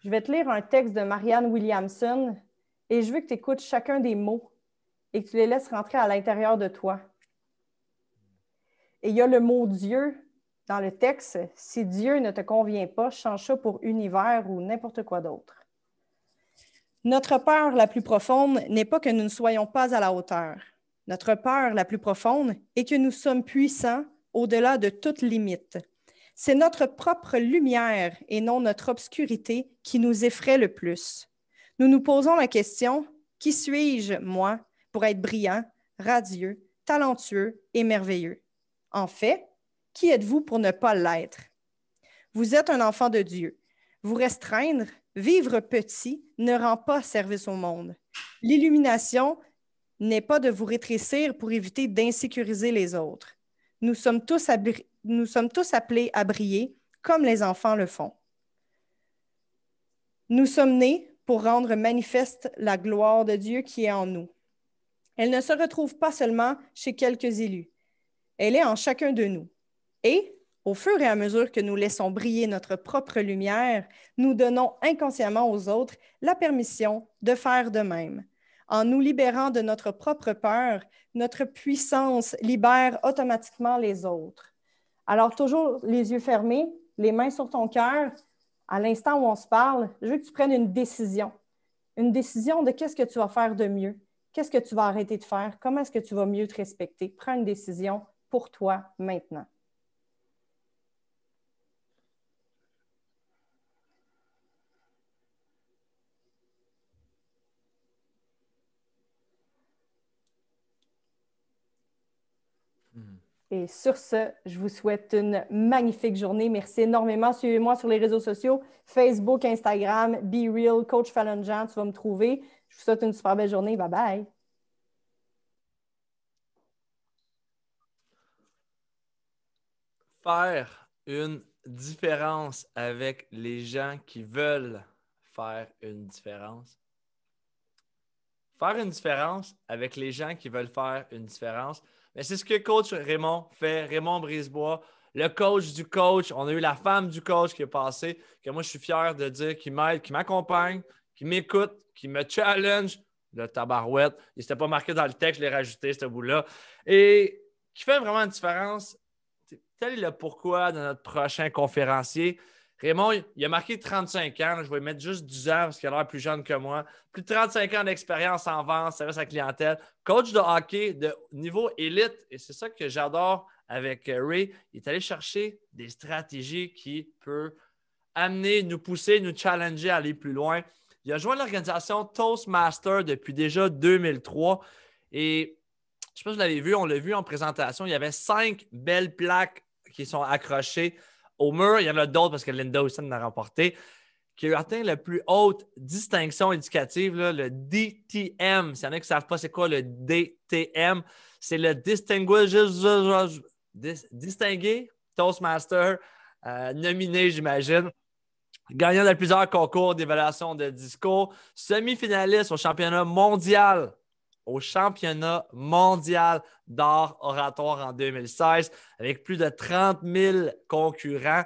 Je vais te lire un texte de Marianne Williamson et je veux que tu écoutes chacun des mots et que tu les laisses rentrer à l'intérieur de toi. Et il y a le mot Dieu dans le texte. Si Dieu ne te convient pas, change ça pour univers ou n'importe quoi d'autre. Notre peur la plus profonde n'est pas que nous ne soyons pas à la hauteur. Notre peur la plus profonde est que nous sommes puissants au-delà de toute limite. C'est notre propre lumière et non notre obscurité qui nous effraie le plus. Nous nous posons la question, qui suis-je, moi, pour être brillant, radieux, talentueux et merveilleux? En fait, qui êtes-vous pour ne pas l'être? Vous êtes un enfant de Dieu. Vous restreindre, vivre petit, ne rend pas service au monde. L'illumination n'est pas de vous rétrécir pour éviter d'insécuriser les autres. Nous sommes tous appelés à briller comme les enfants le font. Nous sommes nés pour rendre manifeste la gloire de Dieu qui est en nous. Elle ne se retrouve pas seulement chez quelques élus. Elle est en chacun de nous. Et, au fur et à mesure que nous laissons briller notre propre lumière, nous donnons inconsciemment aux autres la permission de faire de même. En nous libérant de notre propre peur, notre puissance libère automatiquement les autres. Alors, toujours les yeux fermés, les mains sur ton cœur, à l'instant où on se parle, je veux que tu prennes une décision. Une décision de qu'est-ce que tu vas faire de mieux. Qu'est-ce que tu vas arrêter de faire? Comment est-ce que tu vas mieux te respecter? Prends une décision pour toi maintenant. Et sur ce, je vous souhaite une magnifique journée. Merci énormément. Suivez-moi sur les réseaux sociaux, Facebook, Instagram, Be Real, Coach Fallon Jean, tu vas me trouver. Je vous souhaite une super belle journée. Bye bye. Faire une différence avec les gens qui veulent faire une différence. Faire une différence avec les gens qui veulent faire une différence. Mais c'est ce que coach Raymond fait, Raymond Brisebois, le coach du coach. On a eu la femme du coach qui est passée, que moi je suis fier de dire qu'il m'aide, qu'il m'accompagne, qu'il m'écoute, qu'il me challenge, le tabarouette. Il n'était pas marqué dans le texte, je l'ai rajouté, ce bout-là. Et qui fait vraiment une différence. Tel est le pourquoi de notre prochain conférencier. Raymond, il a marqué 35 ans. Là, je vais lui mettre juste 10 ans parce qu'il a l'air plus jeune que moi. Plus de 35 ans d'expérience en vente, service à la clientèle. Coach de hockey de niveau élite. Et c'est ça que j'adore avec Ray. Il est allé chercher des stratégies qui peuvent amener, nous pousser, nous challenger à aller plus loin. Il a joint l'organisation Toastmaster depuis déjà 2003. Et je ne sais pas si vous l'avez vu, on l'a vu en présentation. Il y avait 5 belles plaques qui sont accrochées au mur. Il y en a d'autres parce que Linda aussi en a remporté, qui a atteint la plus haute distinction éducative, là, le DTM. S'il y en a qui ne savent pas c'est quoi le DTM, c'est le Distingué Toastmaster, nominé, j'imagine. Gagnant de plusieurs concours d'évaluation de discours, semi-finaliste au championnat mondial d'art oratoire en 2016, avec plus de 30 000 concurrents.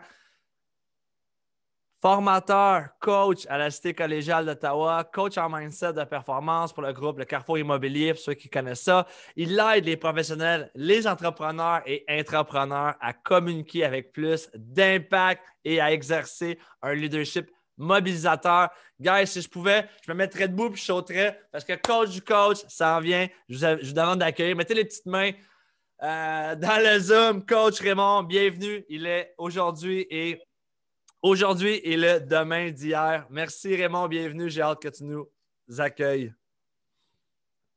Formateur, coach à la Cité collégiale d'Ottawa, coach en mindset de performance pour le groupe Le Carrefour Immobilier, pour ceux qui connaissent ça. Il aide les professionnels, les entrepreneurs et intrapreneurs à communiquer avec plus d'impact et à exercer un leadership mobilisateur. Guys, si je pouvais, je me mettrais debout et je sauterais parce que coach du coach, ça en vient. Je vous demande d'accueillir. Mettez les petites mains dans le Zoom. Coach Raymond, bienvenue. Il est aujourd'hui et le demain d'hier. Merci Raymond, bienvenue. J'ai hâte que tu nous accueilles.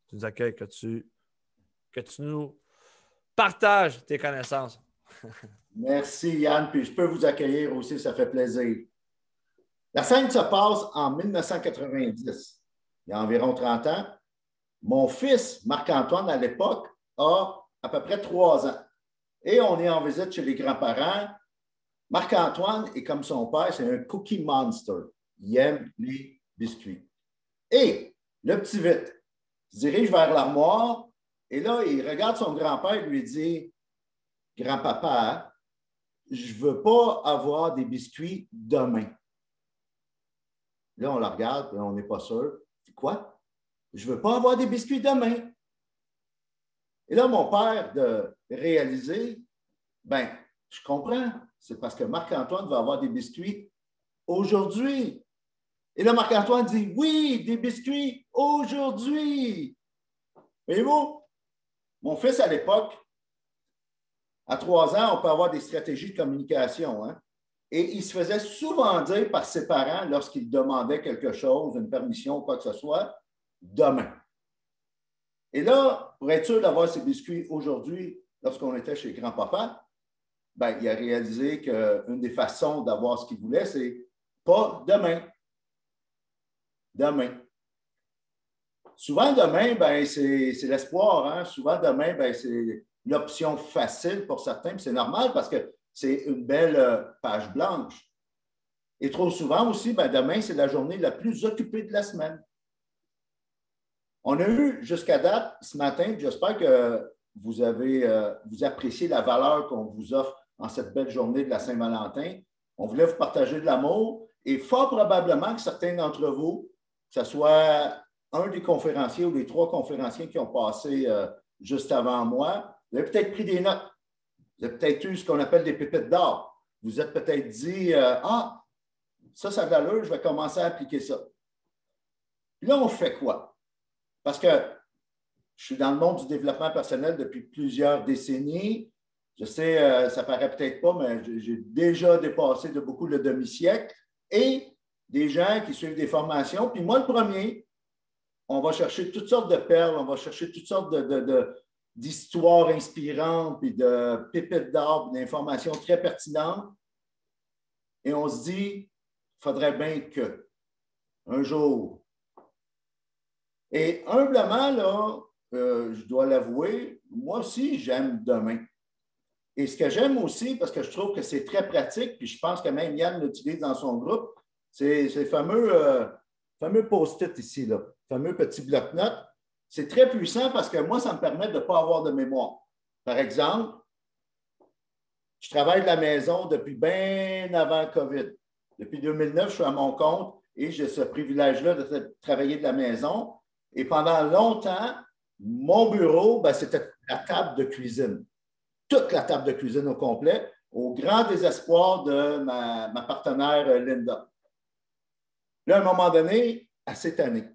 Tu nous accueilles, que tu nous partages tes connaissances. Merci Yann, puis je peux vous accueillir aussi, ça fait plaisir. La scène se passe en 1990, il y a environ 30 ans. Mon fils, Marc-Antoine, à l'époque, a à peu près 3 ans. Et on est en visite chez les grands-parents. Marc-Antoine est comme son père, c'est un cookie monster. Il aime les biscuits. Et le petit vite se dirige vers l'armoire et là, il regarde son grand-père et lui dit « Grand-papa, je ne veux pas avoir des biscuits demain. » Là, on le regarde et on n'est pas sûr. « Quoi? Je ne veux pas avoir des biscuits demain. » Et là, mon père de réaliser, ben, je comprends. C'est parce que Marc-Antoine va avoir des biscuits aujourd'hui. Et là, Marc-Antoine dit, oui, des biscuits aujourd'hui. Voyez-vous, mon fils à l'époque, à 3 ans, on peut avoir des stratégies de communication. Hein? Et il se faisait souvent dire par ses parents, lorsqu'il demandait quelque chose, une permission ou quoi que ce soit, demain. Et là, pour être sûr d'avoir ces biscuits aujourd'hui, lorsqu'on était chez grand-papa, ben, il a réalisé qu'une des façons d'avoir ce qu'il voulait, c'est pas demain. Demain. Souvent, demain, ben, c'est l'espoir. Hein? Souvent, demain, ben, c'est l'option facile pour certains. Puis c'est normal parce que c'est une belle page blanche. Et trop souvent aussi, ben, demain, c'est la journée la plus occupée de la semaine. On a eu jusqu'à date, ce matin, j'espère que vous appréciez la valeur qu'on vous offre en cette belle journée de la Saint-Valentin. On voulait vous partager de l'amour et fort probablement que certains d'entre vous, que ce soit un des conférenciers ou les 3 conférenciers qui ont passé juste avant moi, vous avez peut-être pris des notes. Vous avez peut-être eu ce qu'on appelle des pépites d'or. Vous êtes peut-être dit, ça a de l'allure, je vais commencer à appliquer ça. Puis là, on fait quoi? Parce que je suis dans le monde du développement personnel depuis plusieurs décennies. Je sais, ça paraît peut-être pas, mais j'ai déjà dépassé de beaucoup le demi-siècle. Et des gens qui suivent des formations. Puis moi, le premier, on va chercher toutes sortes de perles, on va chercher toutes sortes d'histoires inspirantes, puis de pépites d'or, d'informations très pertinentes. Et on se dit, il faudrait bien que, un jour. Et humblement, là, je dois l'avouer, moi aussi, j'aime demain. Et ce que j'aime aussi, parce que je trouve que c'est très pratique, puis je pense que même Yann l'utilise dans son groupe, c'est le fameux post-it ici, là, le fameux petit bloc-notes. C'est très puissant parce que moi, ça me permet de ne pas avoir de mémoire. Par exemple, je travaille de la maison depuis bien avant le COVID. Depuis 2009, je suis à mon compte et j'ai ce privilège-là de travailler de la maison. Et pendant longtemps, mon bureau, ben, c'était la table de cuisine. Toute la table de cuisine au complet, au grand désespoir de ma partenaire Linda. Là, à un moment donné, elle s'est tannée.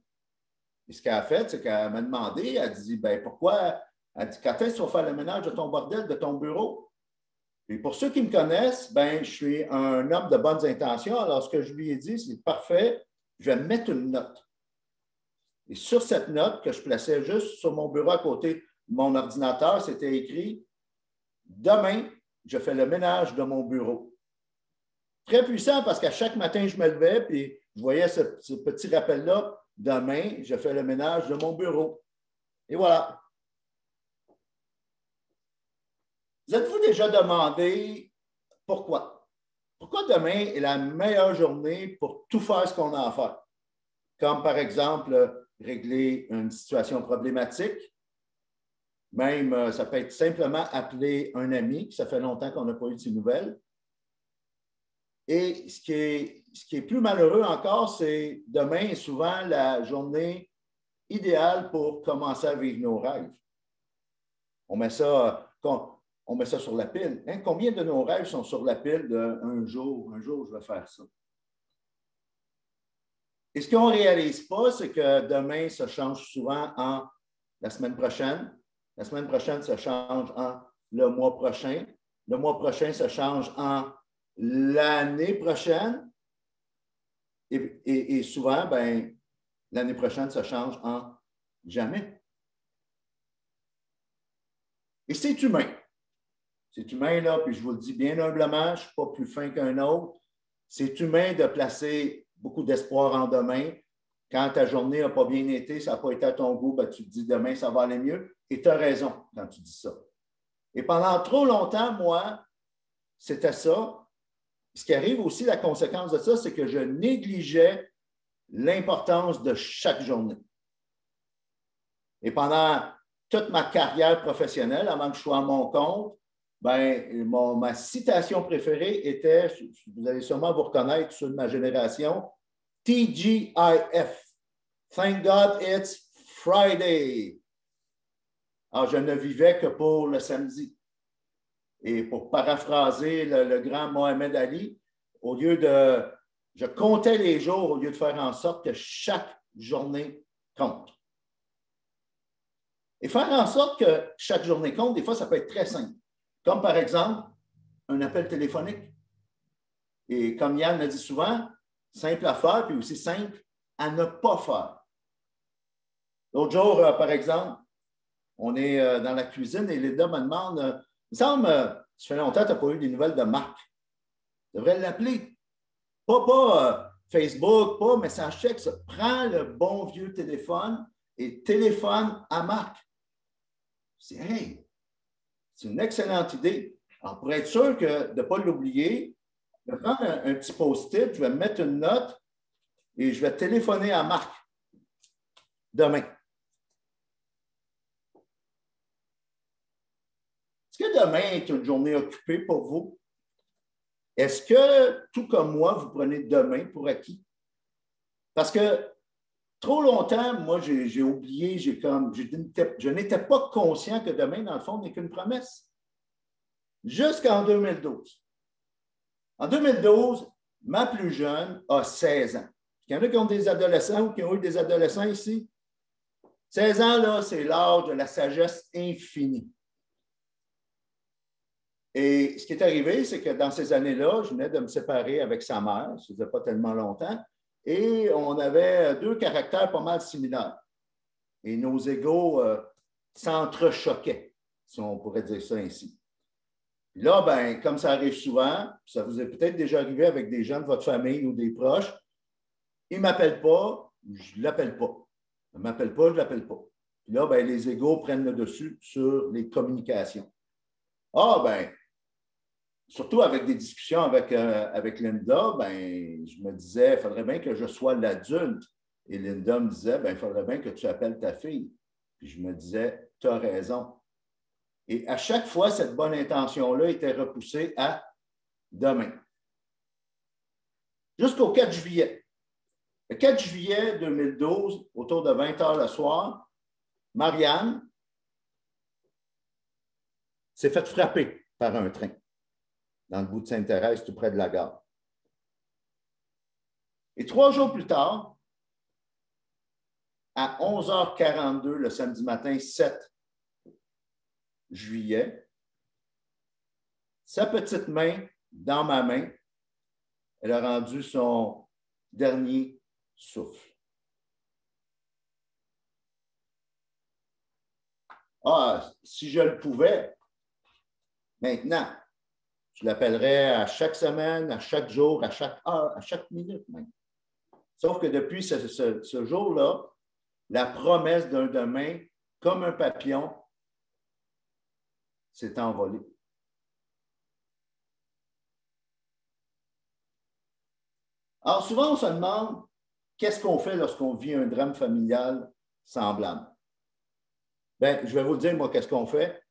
Et ce qu'elle a fait, c'est qu'elle m'a demandé, elle dit, ben pourquoi? Elle dit, quand est-ce qu'on va faire le ménage de ton bordel, de ton bureau? Et pour ceux qui me connaissent, ben, je suis un homme de bonnes intentions. Alors, ce que je lui ai dit, c'est parfait, je vais mettre une note. Et sur cette note que je plaçais juste sur mon bureau à côté de mon ordinateur, c'était écrit « Demain, je fais le ménage de mon bureau ». Très puissant parce qu'à chaque matin, je me levais et je voyais ce petit rappel-là « Demain, je fais le ménage de mon bureau ». Et voilà. Vous êtes-vous déjà demandé pourquoi? Pourquoi demain est la meilleure journée pour tout faire ce qu'on a à faire? Comme par exemple, régler une situation problématique. Même, ça peut être simplement appeler un ami, que ça fait longtemps qu'on n'a pas eu de ses nouvelles. Et ce qui est plus malheureux encore, c'est demain est souvent la journée idéale pour commencer à vivre nos rêves. On met ça sur la pile. Hein? Combien de nos rêves sont sur la pile d'un jour, je vais faire ça? Et ce qu'on ne réalise pas, c'est que demain, ça change souvent en la semaine prochaine. La semaine prochaine, ça change en le mois prochain. Le mois prochain, ça change en l'année prochaine. Et souvent, ben, l'année prochaine, ça change en jamais. Et c'est humain. C'est humain, là, puis je vous le dis bien humblement, je ne suis pas plus fin qu'un autre. C'est humain de placer beaucoup d'espoir en demain. Quand ta journée n'a pas bien été, ça n'a pas été à ton goût, ben, tu te dis demain, ça va aller mieux. Et tu as raison quand tu dis ça. Et pendant trop longtemps, moi, c'était ça. Ce qui arrive aussi, la conséquence de ça, c'est que je négligeais l'importance de chaque journée. Et pendant toute ma carrière professionnelle, avant que je sois à mon compte, ben, ma citation préférée était, vous allez sûrement vous reconnaître, ceux de ma génération, TGIF. Thank God it's Friday. Alors, je ne vivais que pour le samedi. Et pour paraphraser le grand Mohamed Ali, je comptais les jours au lieu de faire en sorte que chaque journée compte. Et faire en sorte que chaque journée compte, des fois, ça peut être très simple. Comme par exemple, un appel téléphonique. Et comme Yann l'a dit souvent, simple à faire, puis aussi simple à ne pas faire. L'autre jour, par exemple, on est dans la cuisine et Linda me demande, il me semble, ça fait longtemps que tu n'as pas eu des nouvelles de Marc. Tu devrais l'appeler. Pas Facebook, pas message texte. Prends le bon vieux téléphone et téléphone à Marc. C'est hey, c'est une excellente idée. Alors, pour être sûr de ne pas l'oublier, je vais prendre un petit post-it, je vais mettre une note et je vais téléphoner à Marc demain. Est-ce que demain est une journée occupée pour vous? Est-ce que, tout comme moi, vous prenez demain pour acquis? Parce que trop longtemps, moi, j'ai oublié, je n'étais pas conscient que demain, dans le fond, n'est qu'une promesse. Jusqu'en 2012. En 2012, ma plus jeune a 16 ans. Il y en a qui ont des adolescents ou qui ont eu des adolescents ici. 16 ans, là, c'est l'âge de la sagesse infinie. Et ce qui est arrivé, c'est que dans ces années-là, je venais de me séparer avec sa mère, ça ne faisait pas tellement longtemps, et on avait deux caractères pas mal similaires. Et nos égos s'entrechoquaient, si on pourrait dire ça ainsi. Puis là, ben, comme ça arrive souvent, ça vous est peut-être déjà arrivé avec des gens de votre famille ou des proches, il ne m'appelle pas, je ne l'appelle pas. Il ne m'appelle pas, je ne l'appelle pas. Puis là, ben, les égos prennent le dessus sur les communications. Ah, ben, surtout avec des discussions avec Linda, ben, je me disais, il faudrait bien que je sois l'adulte. Et Linda me disait, ben, il faudrait bien que tu appelles ta fille. Puis je me disais, tu as raison. Et à chaque fois, cette bonne intention-là était repoussée à demain. Jusqu'au 4 juillet. Le 4 juillet 2012, autour de 20 h le soir, Marianne s'est fait frapper par un train dans le bout de Sainte-Thérèse, tout près de la gare. Et 3 jours plus tard, à 11h42 le samedi matin 7 juillet, sa petite main dans ma main, elle a rendu son dernier souffle. Ah, si je le pouvais, maintenant, je l'appellerais à chaque semaine, à chaque jour, à chaque heure, à chaque minute même. Sauf que depuis ce jour-là, la promesse d'un demain, comme un papillon, s'est envolée. Alors, souvent, on se demande qu'est-ce qu'on fait lorsqu'on vit un drame familial semblable. Bien, je vais vous le dire, moi, qu'est-ce qu'on fait.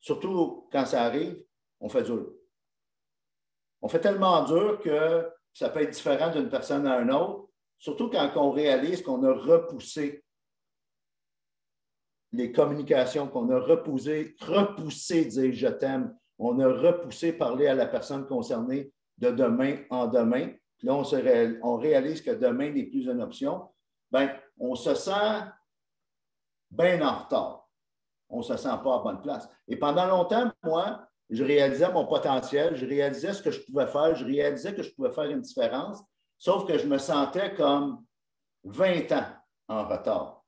Surtout quand ça arrive, on fait dur. On fait tellement dur que ça peut être différent d'une personne à une autre, surtout quand on réalise qu'on a repoussé les communications, qu'on a repoussé dire je t'aime, on a repoussé parler à la personne concernée de demain en demain. Puis là, on réalise que demain n'est plus une option. Bien, on se sent bien en retard. On ne se sent pas à bonne place. Et pendant longtemps, moi, je réalisais mon potentiel, je réalisais ce que je pouvais faire, je réalisais que je pouvais faire une différence, sauf que je me sentais comme 20 ans en retard.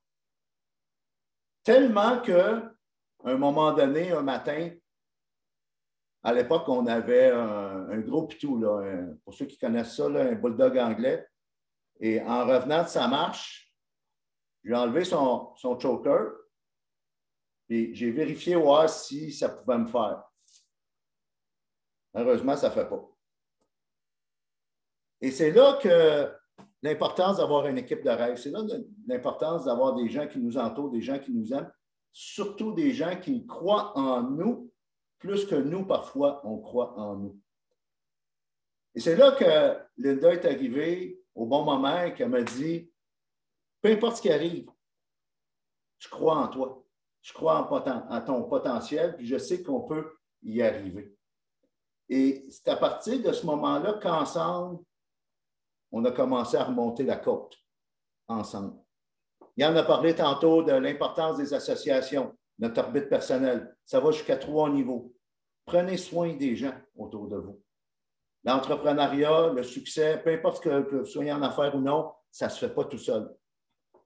Tellement qu'à un moment donné, un matin, à l'époque, on avait un gros pitou, là, pour ceux qui connaissent ça, là, un bulldog anglais. Et en revenant de sa marche, j'ai enlevé son choker, et j'ai vérifié voir si ça pouvait me faire. Heureusement, ça ne fait pas. Et c'est là que l'importance d'avoir une équipe de rêve, c'est là l'importance d'avoir des gens qui nous entourent, des gens qui nous aiment, surtout des gens qui croient en nous, plus que nous, parfois, on croit en nous. Et c'est là que Linda est arrivée au bon moment et qu'elle m'a dit, peu importe ce qui arrive, je crois en toi, je crois en ton potentiel, puis je sais qu'on peut y arriver. Et c'est à partir de ce moment-là qu'ensemble, on a commencé à remonter la côte, ensemble. Yann a parlé tantôt de l'importance des associations, notre orbite personnelle. Ça va jusqu'à 3 niveaux. Prenez soin des gens autour de vous. L'entrepreneuriat, le succès, peu importe que vous soyez en affaires ou non, ça ne se fait pas tout seul.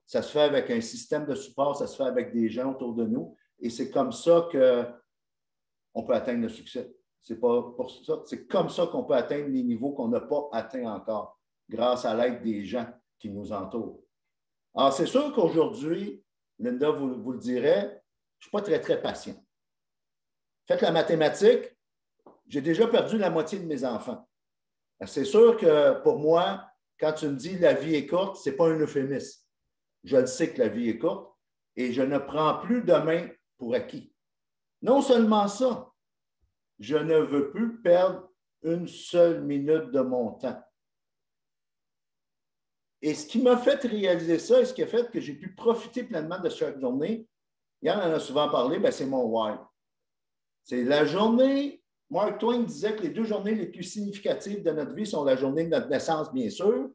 Ça se fait avec un système de support, ça se fait avec des gens autour de nous. Et c'est comme ça qu'on peut atteindre le succès. C'est pas pour ça. C'est comme ça qu'on peut atteindre les niveaux qu'on n'a pas atteints encore, grâce à l'aide des gens qui nous entourent. Alors, c'est sûr qu'aujourd'hui, Linda vous le dirait, je ne suis pas très, très patient. Faites la mathématique, j'ai déjà perdu la moitié de mes enfants. C'est sûr que pour moi, quand tu me dis la vie est courte, ce n'est pas un euphémisme. Je le sais que la vie est courte et je ne prends plus demain pour acquis. Non seulement ça, je ne veux plus perdre une seule minute de mon temps. Et ce qui m'a fait réaliser ça et ce qui a fait que j'ai pu profiter pleinement de chaque journée, Yann en a souvent parlé, c'est mon why. C'est la journée, Mark Twain disait que les 2 journées les plus significatives de notre vie sont la journée de notre naissance, bien sûr,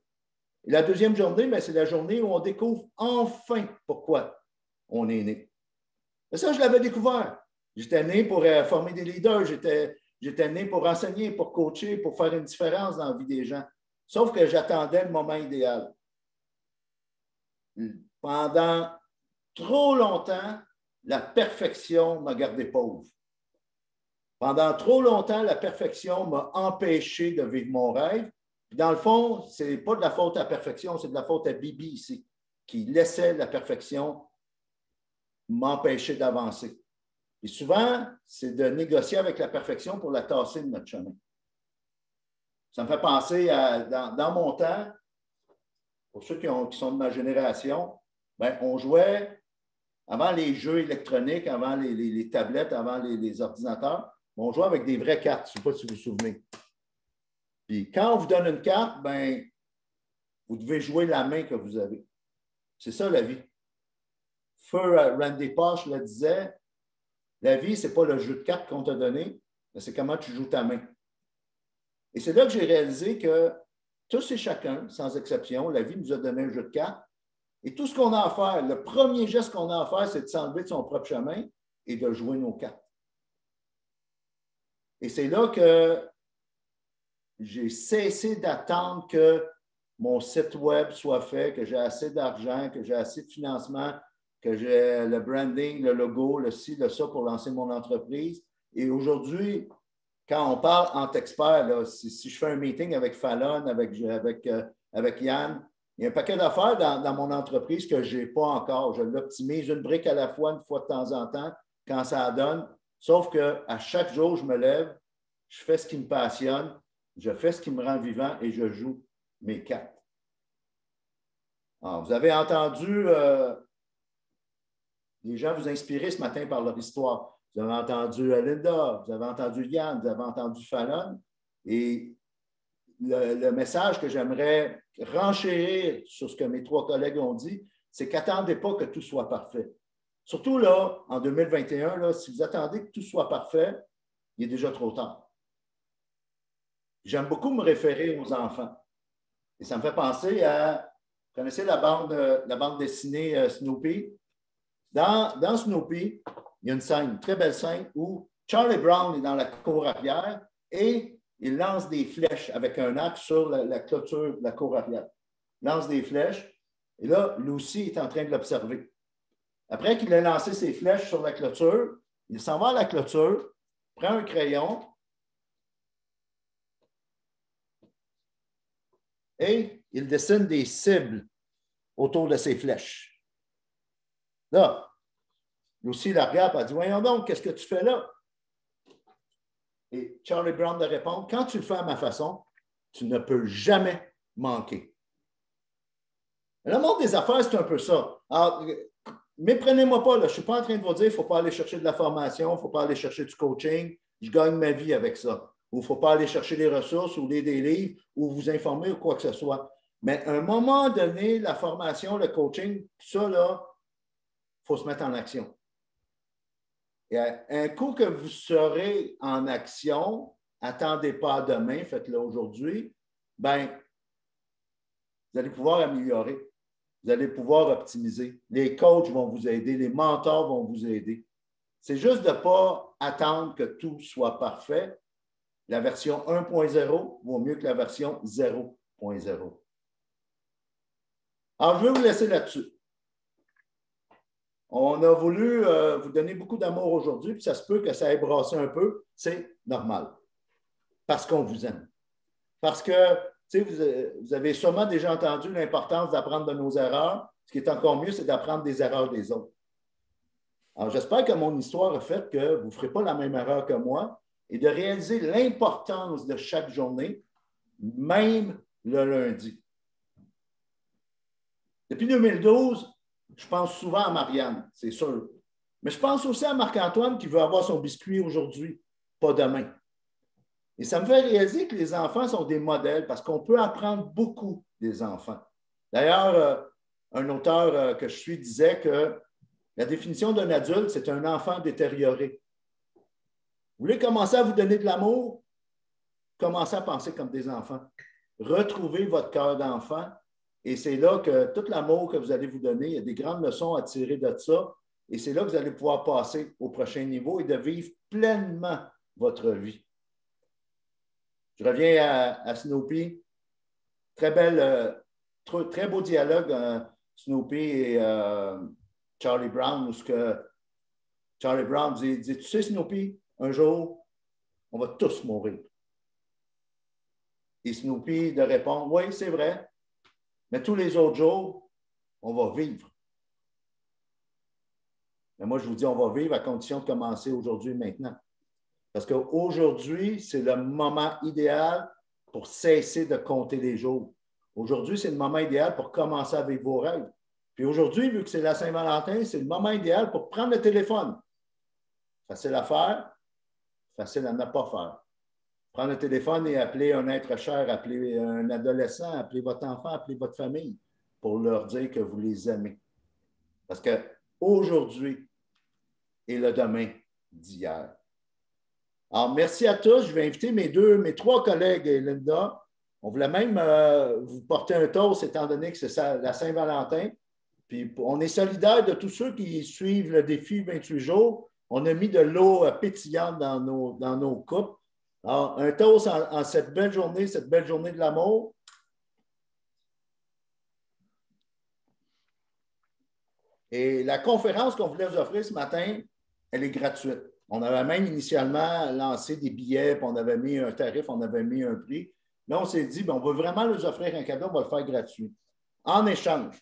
Et la deuxième journée, ben, c'est la journée où on découvre enfin pourquoi on est né. Et ça, je l'avais découvert. J'étais né pour former des leaders, j'étais né pour enseigner, pour coacher, pour faire une différence dans la vie des gens. Sauf que j'attendais le moment idéal. Pendant trop longtemps, la perfection m'a gardé pauvre. Pendant trop longtemps, la perfection m'a empêché de vivre mon rêve. Puis dans le fond, ce n'est pas de la faute à la perfection, c'est de la faute à Bibi ici, qui laissait la perfection m'empêcher d'avancer. Et souvent, c'est de négocier avec la perfection pour la tasser de notre chemin. Ça me fait penser à, dans mon temps, pour ceux qui sont de ma génération, ben, on jouait, avant les jeux électroniques, avant les tablettes, avant les ordinateurs, on jouait avec des vraies cartes. Je ne sais pas si vous vous souvenez. Puis quand on vous donne une carte, ben, vous devez jouer la main que vous avez. C'est ça la vie. Feu Randy Pausch le disait, la vie, ce n'est pas le jeu de cartes qu'on t'a donné, mais c'est comment tu joues ta main. Et c'est là que j'ai réalisé que tous et chacun, sans exception, la vie nous a donné un jeu de cartes. Et tout ce qu'on a à faire, le premier geste qu'on a à faire, c'est de s'enlever de son propre chemin et de jouer nos cartes. Et c'est là que j'ai cessé d'attendre que mon site web soit fait, que j'ai assez d'argent, que j'ai assez de financement, que j'ai le branding, le logo, le ci, le ça pour lancer mon entreprise. Et aujourd'hui, quand on parle entre experts, là, si je fais un meeting avec Fallon, avec Yann, il y a un paquet d'affaires dans mon entreprise que je n'ai pas encore. Je l'optimise une brique à la fois, une fois de temps en temps, quand ça donne. Sauf qu'à chaque jour, je me lève, je fais ce qui me passionne, je fais ce qui me rend vivant et je joue mes cartes. Alors, vous avez entendu les gens vous inspirer ce matin par leur histoire. Vous avez entendu Linda, vous avez entendu Yann, vous avez entendu Fallon. Et le message que j'aimerais renchérir sur ce que mes trois collègues ont dit, c'est qu'attendez pas que tout soit parfait. Surtout là, en 2021, là, si vous attendez que tout soit parfait, il est déjà trop tard. J'aime beaucoup me référer aux enfants. Et ça me fait penser à, vous connaissez la bande dessinée Snoopy? Dans Snoopy, il y a une scène, une très belle scène, où Charlie Brown est dans la cour arrière et il lance des flèches avec un arc sur la clôture de la cour arrière. Il lance des flèches et là, Lucy est en train de l'observer. Après qu'il ait lancé ses flèches sur la clôture, il s'en va à la clôture, prend un crayon et il dessine des cibles autour de ses flèches. Là, Lucy la regarde et dit « Voyons donc, qu'est-ce que tu fais là? » Et Charlie Brown lui répond « Quand tu le fais à ma façon, tu ne peux jamais manquer. » Le monde des affaires, c'est un peu ça. Alors, méprenez-moi pas, là, je ne suis pas en train de vous dire qu'il ne faut pas aller chercher de la formation, il ne faut pas aller chercher du coaching, je gagne ma vie avec ça. Ou il ne faut pas aller chercher des ressources ou lire des livres ou vous informer ou quoi que ce soit. Mais à un moment donné, la formation, le coaching, tout ça, là, il faut se mettre en action. Et un coup que vous serez en action, attendez pas à demain, faites-le aujourd'hui, bien, vous allez pouvoir améliorer, vous allez pouvoir optimiser. Les coachs vont vous aider, les mentors vont vous aider. C'est juste de ne pas attendre que tout soit parfait. La version 1.0 vaut mieux que la version 0.0. Alors, je vais vous laisser là-dessus. On a voulu vous donner beaucoup d'amour aujourd'hui, puis ça se peut que ça ait brassé un peu. C'est normal. Parce qu'on vous aime. Parce que, tu sais, vous avez sûrement déjà entendu l'importance d'apprendre de nos erreurs. Ce qui est encore mieux, c'est d'apprendre des erreurs des autres. Alors, j'espère que mon histoire a fait que vous ne ferez pas la même erreur que moi et de réaliser l'importance de chaque journée, même le lundi. Depuis 2012, je pense souvent à Marianne, c'est sûr. Mais je pense aussi à Marc-Antoine qui veut avoir son biscuit aujourd'hui, pas demain. Et ça me fait réaliser que les enfants sont des modèles parce qu'on peut apprendre beaucoup des enfants. D'ailleurs, un auteur que je suis disait que la définition d'un adulte, c'est un enfant détérioré. Vous voulez commencer à vous donner de l'amour? Commencez à penser comme des enfants. Retrouvez votre cœur d'enfant Et c'est là que tout l'amour que vous allez vous donner, il y a des grandes leçons à tirer de ça. Et c'est là que vous allez pouvoir passer au prochain niveau et de vivre pleinement votre vie. Je reviens à Snoopy. Très beau dialogue, Snoopy et Charlie Brown, où Charlie Brown dit, tu sais, Snoopy, un jour, on va tous mourir. Et Snoopy de répondre, oui, c'est vrai, mais tous les autres jours, on va vivre. Mais moi, je vous dis, on va vivre à condition de commencer aujourd'hui et maintenant. Parce qu'aujourd'hui, c'est le moment idéal pour cesser de compter les jours. Aujourd'hui, c'est le moment idéal pour commencer à vivre vos rêves. Puis aujourd'hui, vu que c'est la Saint-Valentin, c'est le moment idéal pour prendre le téléphone. Facile à faire, facile à ne pas faire. Prendre le téléphone et appeler un être cher, appeler un adolescent, appeler votre enfant, appeler votre famille pour leur dire que vous les aimez. Parce qu'aujourd'hui est le demain d'hier. Alors, merci à tous. Je vais inviter mes trois collègues, Linda. On voulait même vous porter un toast étant donné que c'est la Saint-Valentin. Puis, on est solidaires de tous ceux qui suivent le défi 28 jours. On a mis de l'eau pétillante dans nos coupes. Alors, un toast en cette belle journée de l'amour. Et la conférence qu'on voulait vous offrir ce matin, elle est gratuite. On avait même initialement lancé des billets, puis on avait mis un tarif, on avait mis un prix. Là, on s'est dit, on va vraiment nous offrir un cadeau, on va le faire gratuit. En échange,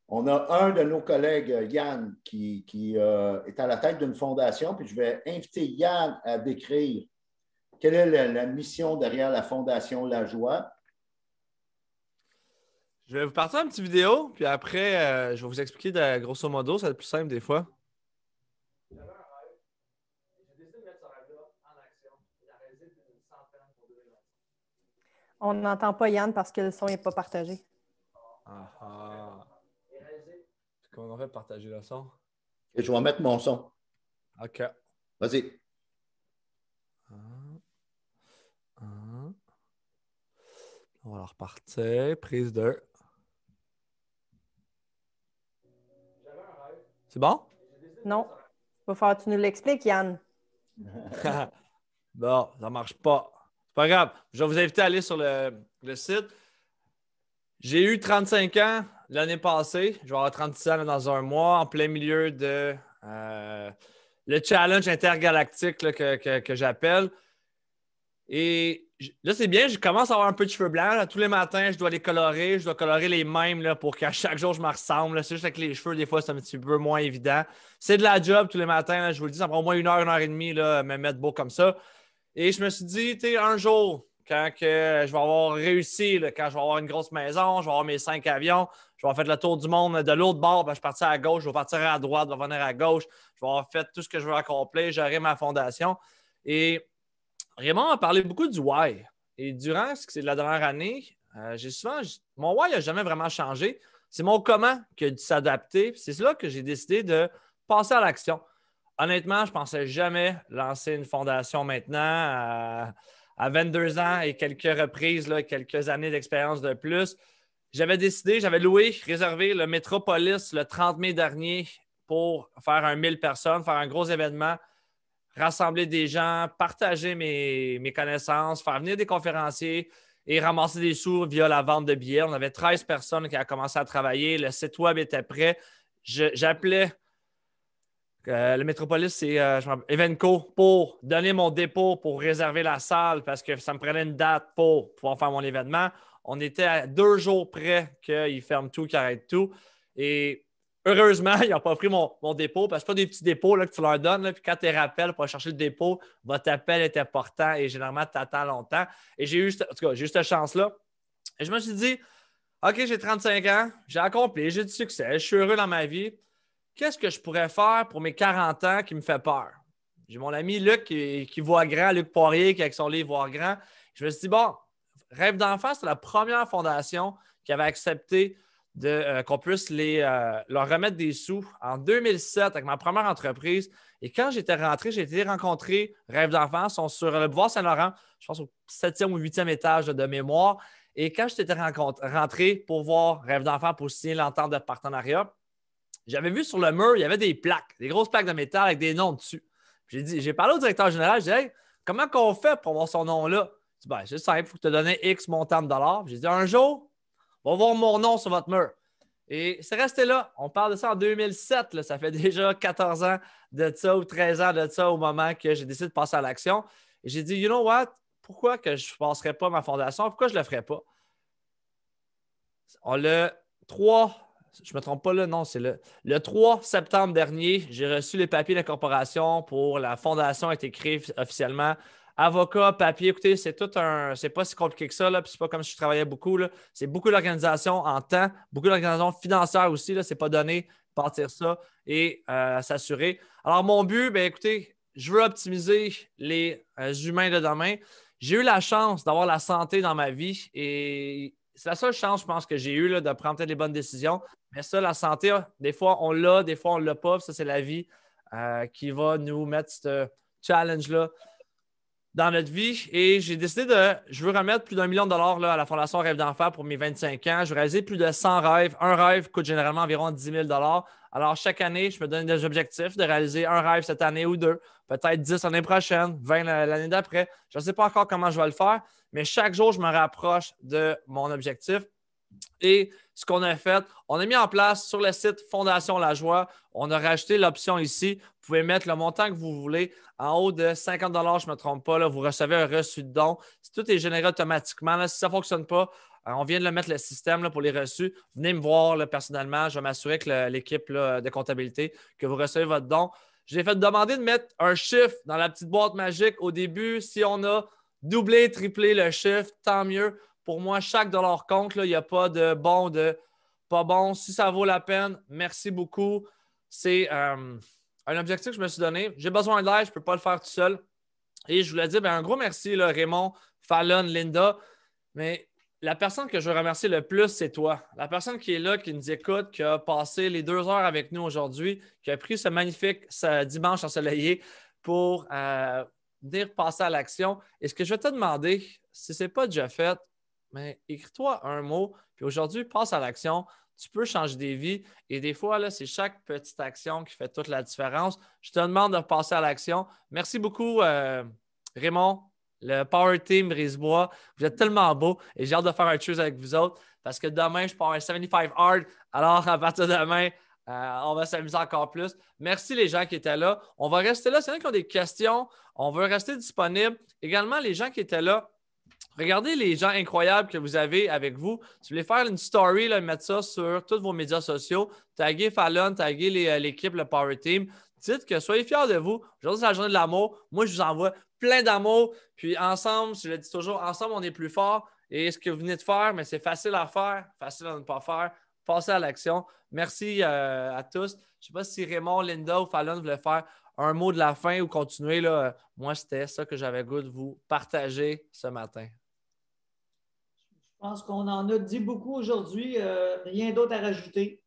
on a un de nos collègues, Yann, qui est à la tête d'une fondation, puis je vais inviter Yann à décrire quelle est la mission derrière la Fondation La Joie. Je vais vous partir une petite vidéo, puis après, je vais vous expliquer grosso modo, ça va être plus simple des fois. On n'entend pas Yann parce que le son n'est pas partagé. Ah ah. Comment on fait partager le son? Et je vais mettre mon son. OK. Vas-y. On va repartir. Prise 2. C'est bon? Non. Il va falloir que tu nous l'expliques, Yann. Bon, ça ne marche pas. C'est pas grave. Je vais vous inviter à aller sur le site. J'ai eu 35 ans l'année passée. Je vais avoir 36 ans dans un mois, en plein milieu de le challenge intergalactique là, que j'appelle. Et là, c'est bien, je commence à avoir un peu de cheveux blancs. Là. Tous les matins, je dois les colorer. Je dois colorer les mêmes là, pour qu'à chaque jour, je me ressemble. Là. C'est juste avec les cheveux, des fois, c'est un petit peu moins évident. C'est de la job tous les matins. Là, je vous le dis, ça prend au moins 1 heure et demie là, me mettre beau comme ça. Et je me suis dit, tu sais, un jour, quand je vais avoir réussi, là, quand je vais avoir une grosse maison, je vais avoir mes 5 avions, je vais avoir fait le tour du monde de l'autre bord, ben, je vais partir à gauche, je vais partir à droite, je vais venir à gauche, je vais avoir fait tout ce que je veux accomplir, j'aurai ma fondation. Et Raymond a parlé beaucoup du why. Et durant la dernière année, mon why n'a jamais vraiment changé. C'est mon comment qui a dû s'adapter. C'est là que j'ai décidé de passer à l'action. Honnêtement, je ne pensais jamais lancer une fondation maintenant. À 22 ans et quelques reprises, là, quelques années d'expérience de plus, j'avais réservé le Métropolis le 30 mai dernier pour faire 1000 personnes, faire un gros événement, rassembler des gens, partager mes connaissances, faire venir des conférenciers et ramasser des sous via la vente de billets. On avait 13 personnes qui ont commencé à travailler. Le site web était prêt. J'appelais le Métropolis, c'est Evenco pour donner mon dépôt pour réserver la salle parce que ça me prenait une date pour pouvoir faire mon événement. On était à 2 jours près qu'ils ferment tout, qu'ils arrêtent tout. Et heureusement, ils n'ont pas pris mon dépôt parce que c'est pas des petits dépôts là, que tu leur donnes. Là, puis quand tu les rappelles pour aller chercher le dépôt, votre appel est important et généralement, tu attends longtemps. Et j'ai eu cette chance-là. Et je me suis dit, OK, j'ai 35 ans, j'ai accompli, j'ai du succès, je suis heureux dans ma vie. Qu'est-ce que je pourrais faire pour mes 40 ans qui me fait peur? J'ai mon ami Luc qui voit grand, Luc Poirier, qui avec son livre Voir grand. Je me suis dit, bon, Rêve d'enfant, c'était la première fondation qui avait accepté qu'on puisse leur remettre des sous en 2007 avec ma première entreprise. Et quand j'étais rentré, j'ai été rencontrer Rêve d'enfant. Ils sont sur le boulevard Saint-Laurent, je pense au 7e ou 8e étage de mémoire. Et quand je t'étais rentré pour voir Rêve d'enfant pour signer l'entente de partenariat, j'avais vu sur le mur, il y avait des plaques, des grosses plaques de métal avec des noms dessus. J'ai parlé au directeur général, j'ai dit hey, comment qu'on fait pour avoir son nom là? Il dit ben, c'est simple, il faut que tu te donnes X montant de dollars. J'ai dit un jour, on va voir mon nom sur votre mur. Et c'est resté là. On parle de ça en 2007. Là. Ça fait déjà 14 ans de ça ou 13 ans de ça au moment que j'ai décidé de passer à l'action. Et j'ai dit, you know what? Pourquoi que je ne passerais pas ma fondation? Pourquoi je ne le ferais pas? Le 3, je ne me trompe pas là, non, c'est le 3 septembre dernier, j'ai reçu les papiers d'incorporation pour la fondation a été créée officiellement. Avocat, papier, écoutez, c'est pas si compliqué que ça, là, puis c'est pas comme si je travaillais beaucoup, là. C'est beaucoup d'organisations en temps, beaucoup d'organisations financières aussi, là, c'est pas donné, partir ça et s'assurer. Alors, mon but, bien, écoutez, je veux optimiser les humains de demain. J'ai eu la chance d'avoir la santé dans ma vie et c'est la seule chance, je pense, que j'ai eue là, de prendre peut-être les bonnes décisions. Mais ça, la santé, des fois, on l'a, des fois, on ne l'a pas. Ça, c'est la vie qui va nous mettre ce challenge-là dans notre vie. Et j'ai décidé je veux remettre plus d'1 million de dollars là, à la Fondation Rêve d'enfant pour mes 25 ans. Je veux réaliser plus de 100 rêves. Un rêve coûte généralement environ 10 000 dollars. Alors, chaque année, je me donne des objectifs de réaliser un rêve cette année ou deux, peut-être 10 l'année prochaine, 20 l'année d'après. Je ne sais pas encore comment je vais le faire, mais chaque jour, je me rapproche de mon objectif. Et ce qu'on a fait, on a mis en place sur le site Fondation La Joie, on a rajouté l'option ici. Vous pouvez mettre le montant que vous voulez. En haut de 50 $, je ne me trompe pas, là, vous recevez un reçu de don. Si tout est généré automatiquement, là, si ça ne fonctionne pas, on vient de le mettre le système là, pour les reçus. Venez me voir là, personnellement. Je vais m'assurer que l'équipe là, de comptabilité, que vous recevez votre don. J'ai fait demander de mettre un chiffre dans la petite boîte magique au début. Si on a doublé, triplé le chiffre, tant mieux. Pour moi, chaque dollar compte. Il n'y a pas de bon, de pas bon. Si ça vaut la peine, merci beaucoup. C'est un objectif que je me suis donné. J'ai besoin d'aide, je ne peux pas le faire tout seul. Et je voulais dire un gros merci, là, Raymond, Fallon, Linda. Mais la personne que je veux remercier le plus, c'est toi. La personne qui est là, qui nous écoute, qui a passé les 2 heures avec nous aujourd'hui, qui a pris ce magnifique dimanche ensoleillé pour venir passer à l'action. Et ce que je vais te demander, si ce n'est pas déjà fait, mais écris-toi un mot, puis aujourd'hui, passe à l'action. Tu peux changer des vies. Et des fois, là, c'est chaque petite action qui fait toute la différence. Je te demande de passer à l'action. Merci beaucoup, Raymond, le Power Team Brisebois. Vous êtes tellement beaux et j'ai hâte de faire un chose avec vous autres parce que demain, je pars un 75 hard. Alors, à partir de demain, on va s'amuser encore plus. Merci les gens qui étaient là. On va rester là. C'est vrai qui ont des questions. On veut rester disponible. Également, les gens qui étaient là, regardez les gens incroyables que vous avez avec vous. Si vous voulez faire une story, là, mettre ça sur tous vos médias sociaux, taguez Fallon, taguez l'équipe, le Power Team. Dites que soyez fiers de vous. Aujourd'hui, c'est la journée de l'amour. Moi, je vous envoie plein d'amour. Puis ensemble, je le dis toujours, ensemble, on est plus fort. Et ce que vous venez de faire, mais c'est facile à faire, facile à ne pas faire. Passez à l'action. Merci à tous. Je ne sais pas si Raymond, Linda ou Fallon voulaient faire un mot de la fin ou continuer. Là. Moi, c'était ça que j'avais goût de vous partager ce matin. Je pense qu'on en a dit beaucoup aujourd'hui. Rien d'autre à rajouter.